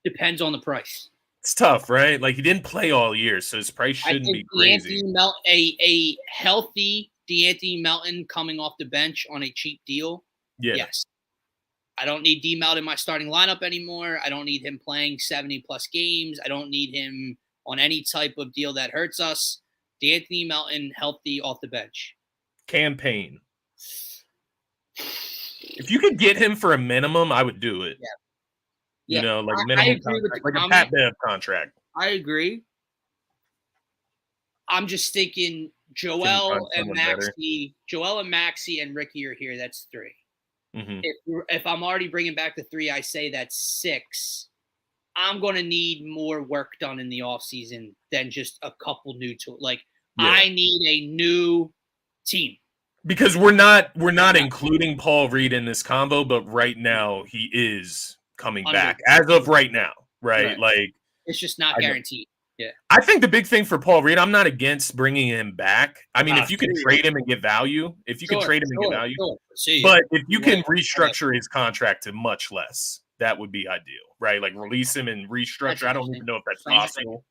Depends on the price.
It's tough, right? Like, he didn't play all year, so his price shouldn't be crazy.
A healthy DeAnthony Melton coming off the bench on a cheap deal.
Yeah.
Yes. I don't need D Melton in my starting lineup anymore. I don't need him playing 70-plus games. I don't need him on any type of deal that hurts us. DeAnthony Melton, healthy off the bench.
Campaign. If you could get him for a minimum, I would do it.
Yeah.
You know, like minimum contract, like a Pat Bev contract.
I agree. I'm just thinking Joel and Maxey and Ricky are here. That's 3.
Mm-hmm.
If I'm already bringing back the 3, I say that's 6. I'm going to need more work done in the offseason than just a couple new tools. Like, I need a new team.
Because we're not including Paul Reed in this combo, but right now he is coming back as of right now, right? Like,
it's just not guaranteed. Yeah,
I think the big thing for Paul Reed, I'm not against bringing him back. I mean, if you can trade him and get value, but if you can restructure his contract to much less that would be ideal, right? Like release him and restructure. I don't even know if that's
Strange
possible,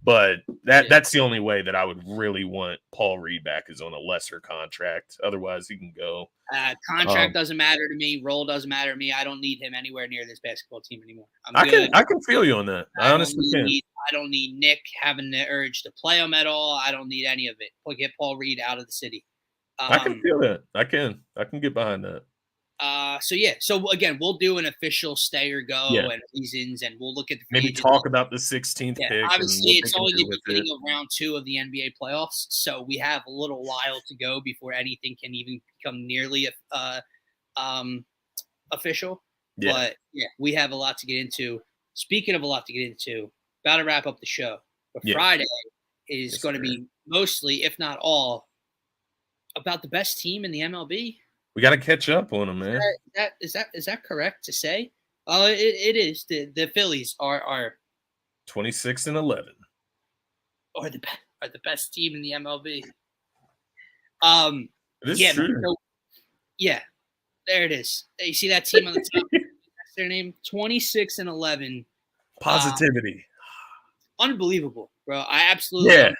but that's the only way that I would really want Paul Reed back, is on a lesser contract. Otherwise, he can go.
Contract doesn't matter to me. Role doesn't matter to me. I don't need him anywhere near this basketball team anymore.
I can feel you on that. I honestly can.
I don't need Nick having the urge to play him at all. I don't need any of it. Get Paul Reed out of the city.
I can feel that. I can get behind that.
So again, we'll do an official stay or go and reasons, and we'll look at the
maybe talk about the 16th pick.
Obviously, it's only the beginning of round 2 of the NBA playoffs, so we have a little while to go before anything can even become nearly official. Yeah. But we have a lot to get into. Speaking of a lot to get into, about to wrap up the show. But Friday is going to be mostly, if not all, about the best team in the MLB.
We got to catch up on them, man.
Is that correct to say? It is. The Phillies are
26-11.
Are the best team in the MLB.
This is true.
So, there it is. You see that team on the top? That's their name. 26-11.
Positivity.
Unbelievable, bro. I absolutely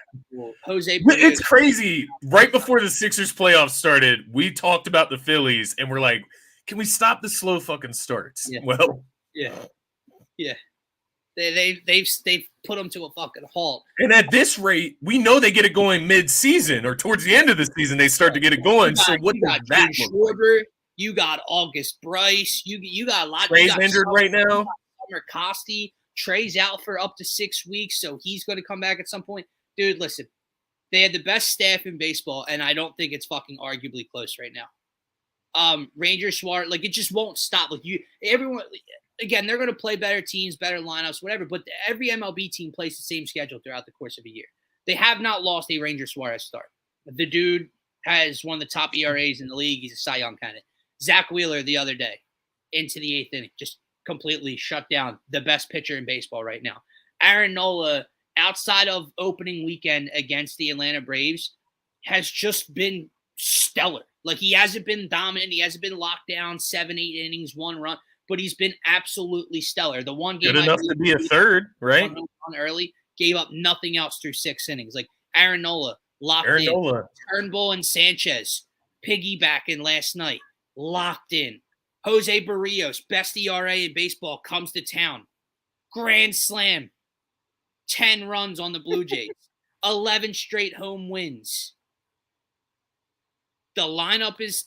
Jose.
It's crazy. Right before the Sixers playoffs started, we talked about the Phillies, and we're like, "Can we stop the slow fucking starts?"
Yeah.
Well,
yeah. They've put them to a fucking halt.
And at this rate, we know they get it going mid-season or towards the end of the season. They start to get it going. So what does that look like?
You got August Bryce. You got a lot.
Trey's injured right now.
Summer Costi. Trey's out for up to 6 weeks, so he's going to come back at some point. Dude, listen, they had the best staff in baseball, and I don't think it's fucking arguably close right now. Rangers, Suarez, it just won't stop. Everyone, again, they're going to play better teams, better lineups, whatever, but every MLB team plays the same schedule throughout the course of a year. They have not lost a Ranger Suarez start. The dude has one of the top ERAs in the league. He's a Cy Young candidate. Zach Wheeler the other day into the 8th inning, just completely shut down the best pitcher in baseball right now. Aaron Nola, outside of opening weekend against the Atlanta Braves, has just been stellar. He hasn't been dominant. He hasn't been locked down 7-8 innings, 1 run, but he's been absolutely stellar. The one game
good enough to be a third, right?
Early, gave up nothing else through 6 innings. Aaron Nola locked in. Turnbull and Sanchez piggybacking last night, locked in. Jose Barrios, best ERA in baseball, comes to town. Grand slam. 10 runs on the Blue Jays. 11 straight home wins. The lineup is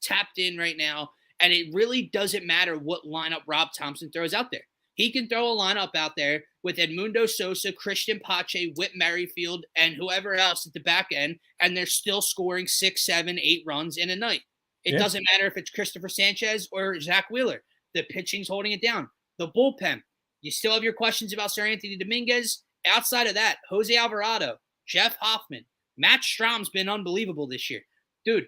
tapped in right now, and it really doesn't matter what lineup Rob Thompson throws out there. He can throw a lineup out there with Edmundo Sosa, Christian Pache, Whit Merrifield, and whoever else at the back end, and they're still scoring 6, 7, 8 runs in a night. It doesn't matter if it's Christopher Sanchez or Zach Wheeler. The pitching's holding it down. The bullpen, you still have your questions about Sir Anthony Dominguez. Outside of that, Jose Alvarado, Jeff Hoffman, Matt Strom's been unbelievable this year. Dude,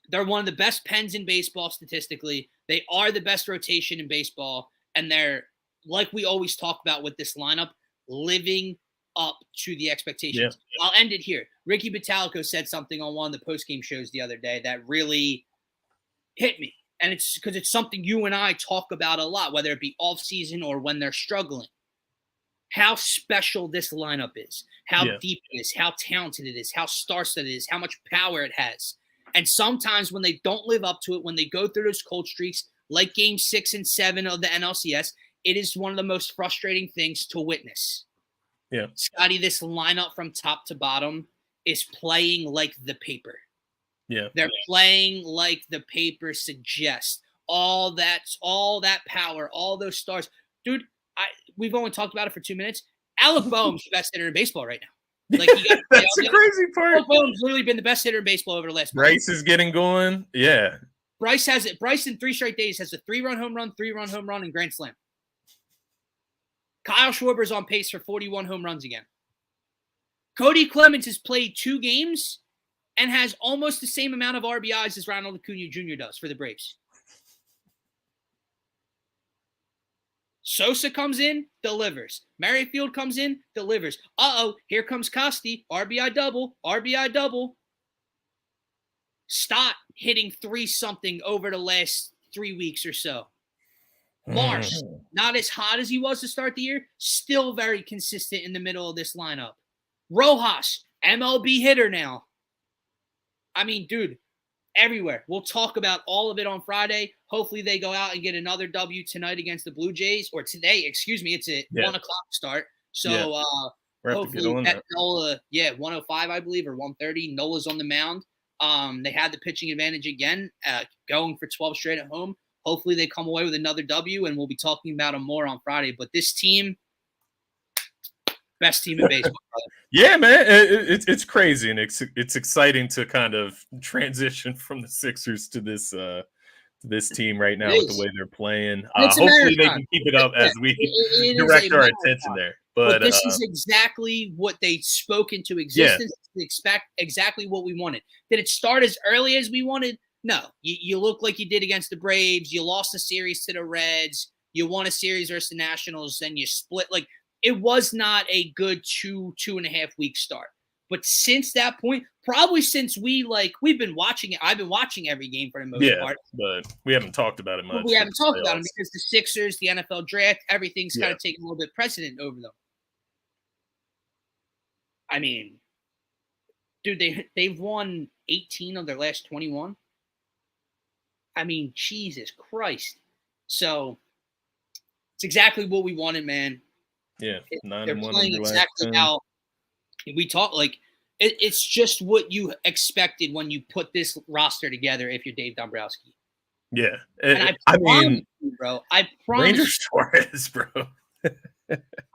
they're one of the best pens in baseball statistically. They are the best rotation in baseball, and they're, like we always talk about with this lineup, living up to the expectations. Yeah. I'll end it here. Ricky Batalico said something on one of the post-game shows the other day that really hit me. And it's because it's something you and I talk about a lot, whether it be off-season or when they're struggling. How special this lineup is, how deep it is, how talented it is, how star-studded it is, how much power it has. And sometimes when they don't live up to it, when they go through those cold streaks, like Game 6 and 7 of the NLCS, it is one of the most frustrating things to witness.
Yeah,
Scotty, this lineup from top to bottom is playing like the paper.
Yeah,
they're playing like the paper suggests. All that power, all those stars, dude. We've only talked about it for 2 minutes. Alec Boehm's the best hitter in baseball right now.
That's the crazy part.
Alec Boehm's literally been the best hitter in baseball over the last.
Bryce is getting going. Yeah,
Bryce has it. Bryce in 3 straight days has a 3-run home run, 3-run home run, and grand slam. Kyle Schwarber's on pace for 41 home runs again. Cody Clemens has played 2 games and has almost the same amount of RBIs as Ronald Acuna Jr. does for the Braves. Sosa comes in, delivers. Merrifield comes in, delivers. Here comes Costi. RBI double. Stott hitting 3-something over the last 3 weeks or so. Marsh, not as hot as he was to start the year, still very consistent in the middle of this lineup. Rojas, MLB hitter now. I mean, dude, everywhere. We'll talk about all of it on Friday. Hopefully they go out and get another W tonight against the Blue Jays, or today, excuse me. It's a 1 o'clock start. So hopefully that Nola, 105, I believe, or 130. Nola's on the mound. They had the pitching advantage again, going for 12 straight at home. Hopefully they come away with another W, and we'll be talking about them more on Friday. But this team, best team in baseball, brother.
Yeah, man, it's crazy, and it's exciting to kind of transition from the Sixers to this team right now with the way they're playing. Hopefully they can keep it up as we direct our attention there. But
this is exactly what they spoke into existence. Expect exactly what we wanted. Did it start as early as we wanted? No. You look like you did against the Braves. You lost a series to the Reds. You won a series versus the Nationals. Then you split. Like, it was not a good 2.5 week start. But since that point, probably since we've been watching it. I've been watching every game for the most part.
But we haven't talked about it much.
We haven't talked about them because the Sixers, the NFL draft, everything's kind of taken a little bit precedent over them. I mean, dude, they've won 18 of their last 21. I mean, Jesus Christ. So it's exactly what we wanted, man.
Yeah, 9-1.
They're playing exactly how we talk. Like, it's just what you expected when you put this roster together. If you're Dave Dombrowski,
yeah,
and I mean, you, bro, I promise,
Ranger Suarez, bro.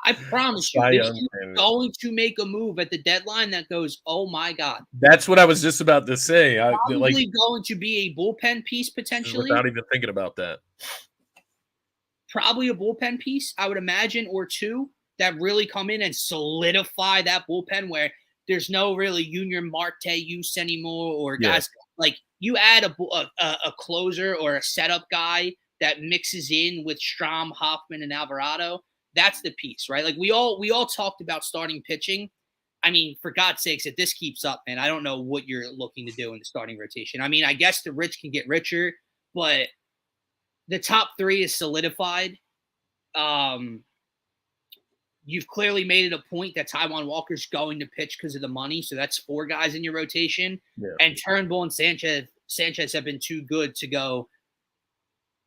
I promise you, you're going to make a move at the deadline that goes, oh my God.
That's what I was just about to say.
Probably going to be a bullpen piece potentially.
Without even thinking about that.
Probably a bullpen piece, I would imagine, or two that really come in and solidify that bullpen where there's no really Junior Marte use anymore, or guys like you add a closer or a setup guy that mixes in with Strahm, Hoffman, and Alvarado. That's the piece, right? Like we all talked about starting pitching. I mean, for God's sakes, if this keeps up, man, I don't know what you're looking to do in the starting rotation. I mean, I guess the rich can get richer, but the top three is solidified. You've clearly made it a point that Taijuan Walker's going to pitch because of the money. So that's 4 guys in your rotation. Yeah. And Turnbull and Sanchez have been too good to go.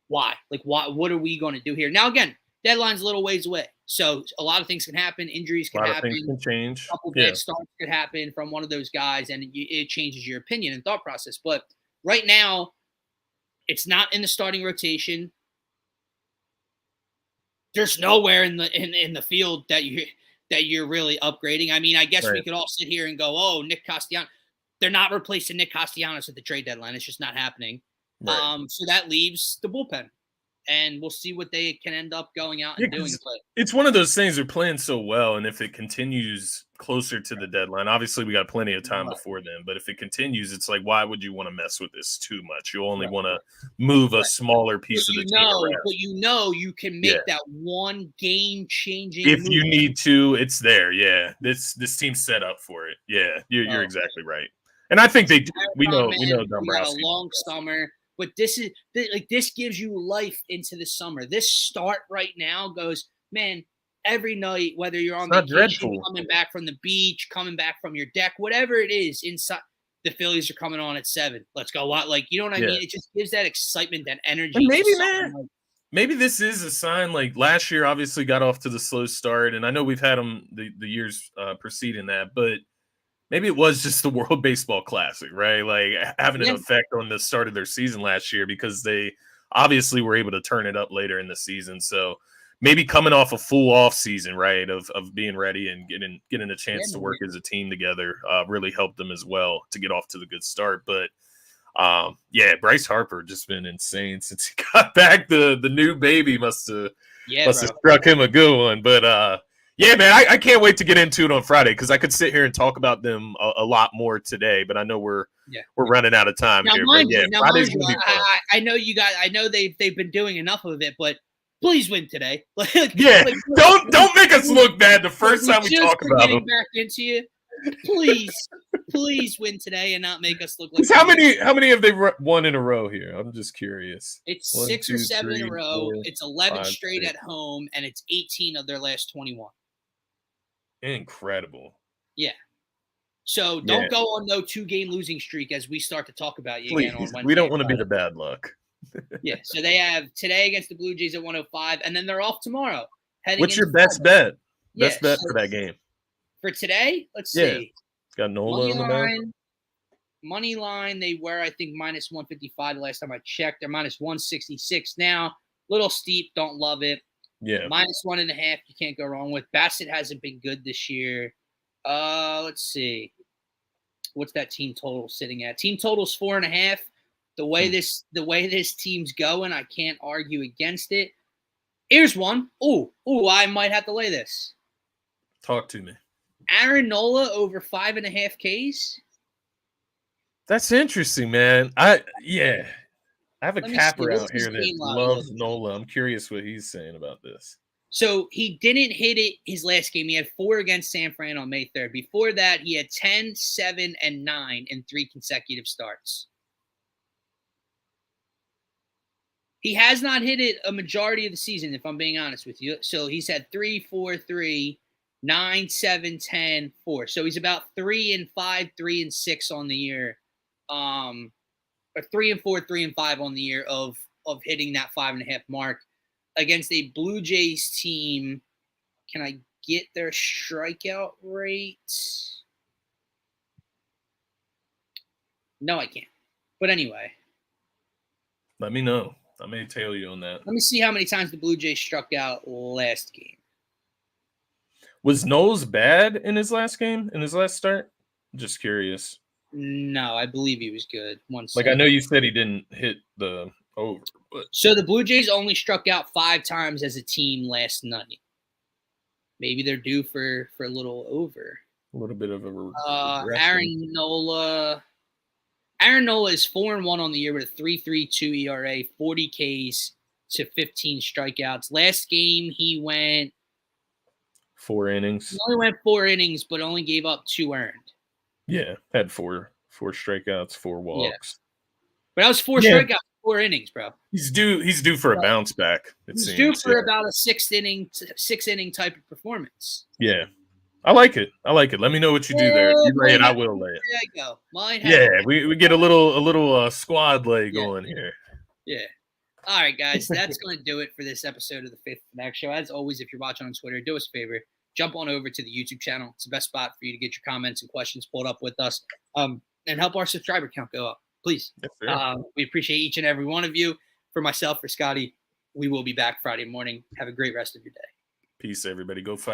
Why? Like, what are we going to do here? Now, again, deadline's a little ways away. So a lot of things can happen. Injuries can happen.
Things can change.
A couple bad starts could happen from one of those guys, and it changes your opinion and thought process. But right now, it's not in the starting rotation. There's nowhere in the field that you're really upgrading. I mean, I guess we could all sit here and go, "Oh, Nick Castellanos." They're not replacing Nick Castellanos at the trade deadline. It's just not happening. Right. So that leaves the bullpen, and we'll see what they can end up going out and doing.
It's one of those things they're playing so well, and if it continues closer to the deadline, obviously we got plenty of time before then. But if it continues, it's like, why would you want to mess with this too much? You only want to move a smaller piece of the team around.
But you can make that one game-changing
if
move.
You need to. It's there. Yeah, this team's set up for it. Yeah, you're exactly right. And I think they do. We know Dombrowski.
We had a long summer, but this gives you life into the summer. This start right now goes, man. Every night, whether you're on vacation, coming back from the beach, coming back from your deck, whatever it is, inside the Phillies are coming on at 7. Let's go. Like, you know what I mean? It just gives that excitement, that energy.
And maybe this is a sign. Like last year, obviously got off to the slow start, and I know we've had them the years preceding that, but maybe it was just the World Baseball Classic, right? Like having an effect on the start of their season last year because they obviously were able to turn it up later in the season. So. Maybe coming off a full off season, right, of being ready and getting a chance to work as a team together really helped them as well to get off to the good start. But Bryce Harper just been insane since he got back. The new baby must have struck him a good one. But man, I can't wait to get into it on Friday because I could sit here and talk about them a lot more today. But I know we're running out of time here. Friday's gonna be fun.
I know they've been doing enough of it, but. Please win today.
Don't make us look bad the first time we talk about them.
Back into you. please win today and not make us look like.
How many have they won in a row here? I'm just curious.
It's
1,
6 or
2,
7 in a
3,
row.
4,
It's 11
5,
straight
6.
at home, and it's 18 of their last 21.
Incredible.
Yeah. So don't go on no 2-game losing streak as we start to talk about you again on Wednesday.
We don't want to be the bad luck.
Yeah. So they have today against the Blue Jays at 105, and then they're off tomorrow.
What's your best bet? Best bet
so
for that game?
For today, let's see.
It's got Nola on the mound.
Money line, they were, I think, minus 155 the last time I checked. They're minus 166 now. Little steep, don't love it.
Yeah.
Minus 1.5, you can't go wrong with. Bassett hasn't been good this year. Let's see. What's that team total sitting at? Team total's 4.5. The way this team's going, I can't argue against it. Here's one. Ooh, I might have to lay this.
Talk to me.
Aaron Nola over 5.5 Ks.
That's interesting, man. I have a capper out here that loves Nola. I'm curious what he's saying about this.
So he didn't hit it his last game. He had 4 against San Fran on May 3rd. Before that, he had 10, 7, and 9 in 3 consecutive starts. He has not hit it a majority of the season, if I'm being honest with you. So he's had 3, 4, 3, 9, 7, 10, 4. So he's about 3 and 5, 3 and 6 on the year. Or 3 and 4, 3 and 5 on the year of hitting that 5.5 mark against a Blue Jays team. Can I get their strikeout rate? No, I can't. But anyway.
Let me know. I may tail you on that.
Let me see how many times the Blue Jays struck out last game.
Was Knowles bad in his last game, in his last start? Just curious.
No, I believe he was good.
I know you said he didn't hit the over. But...
So the Blue Jays only struck out 5 times as a team last night. Maybe they're due for a little over.
A little bit of a
Aaron Nola. Aaron Nola is 4-1 on the year with a 3.32 ERA, 40 Ks to 15 strikeouts. Last game he went
4 innings.
He only went 4 innings, but only gave up 2 earned.
Yeah, had 4 strikeouts, 4 walks.
Yeah. But that was 4 strikeouts, 4 innings, bro.
He's due for a bounce back.
He's due for about a 6 inning type of performance.
Yeah. I like it. Let me know what you do there. If you lay it, I will lay it.
There you go.
Yeah, we get a little squad lay going here.
Yeah. All right, guys. That's going to do it for this episode of the Phaithful Phanatics Show. As always, if you're watching on Twitter, do us a favor. Jump on over to the YouTube channel. It's the best spot for you to get your comments and questions pulled up with us and help our subscriber count go up. Please. Yes, we appreciate each and every one of you. For myself, for Scotty, we will be back Friday morning. Have a great rest of your day.
Peace, everybody. Go fight.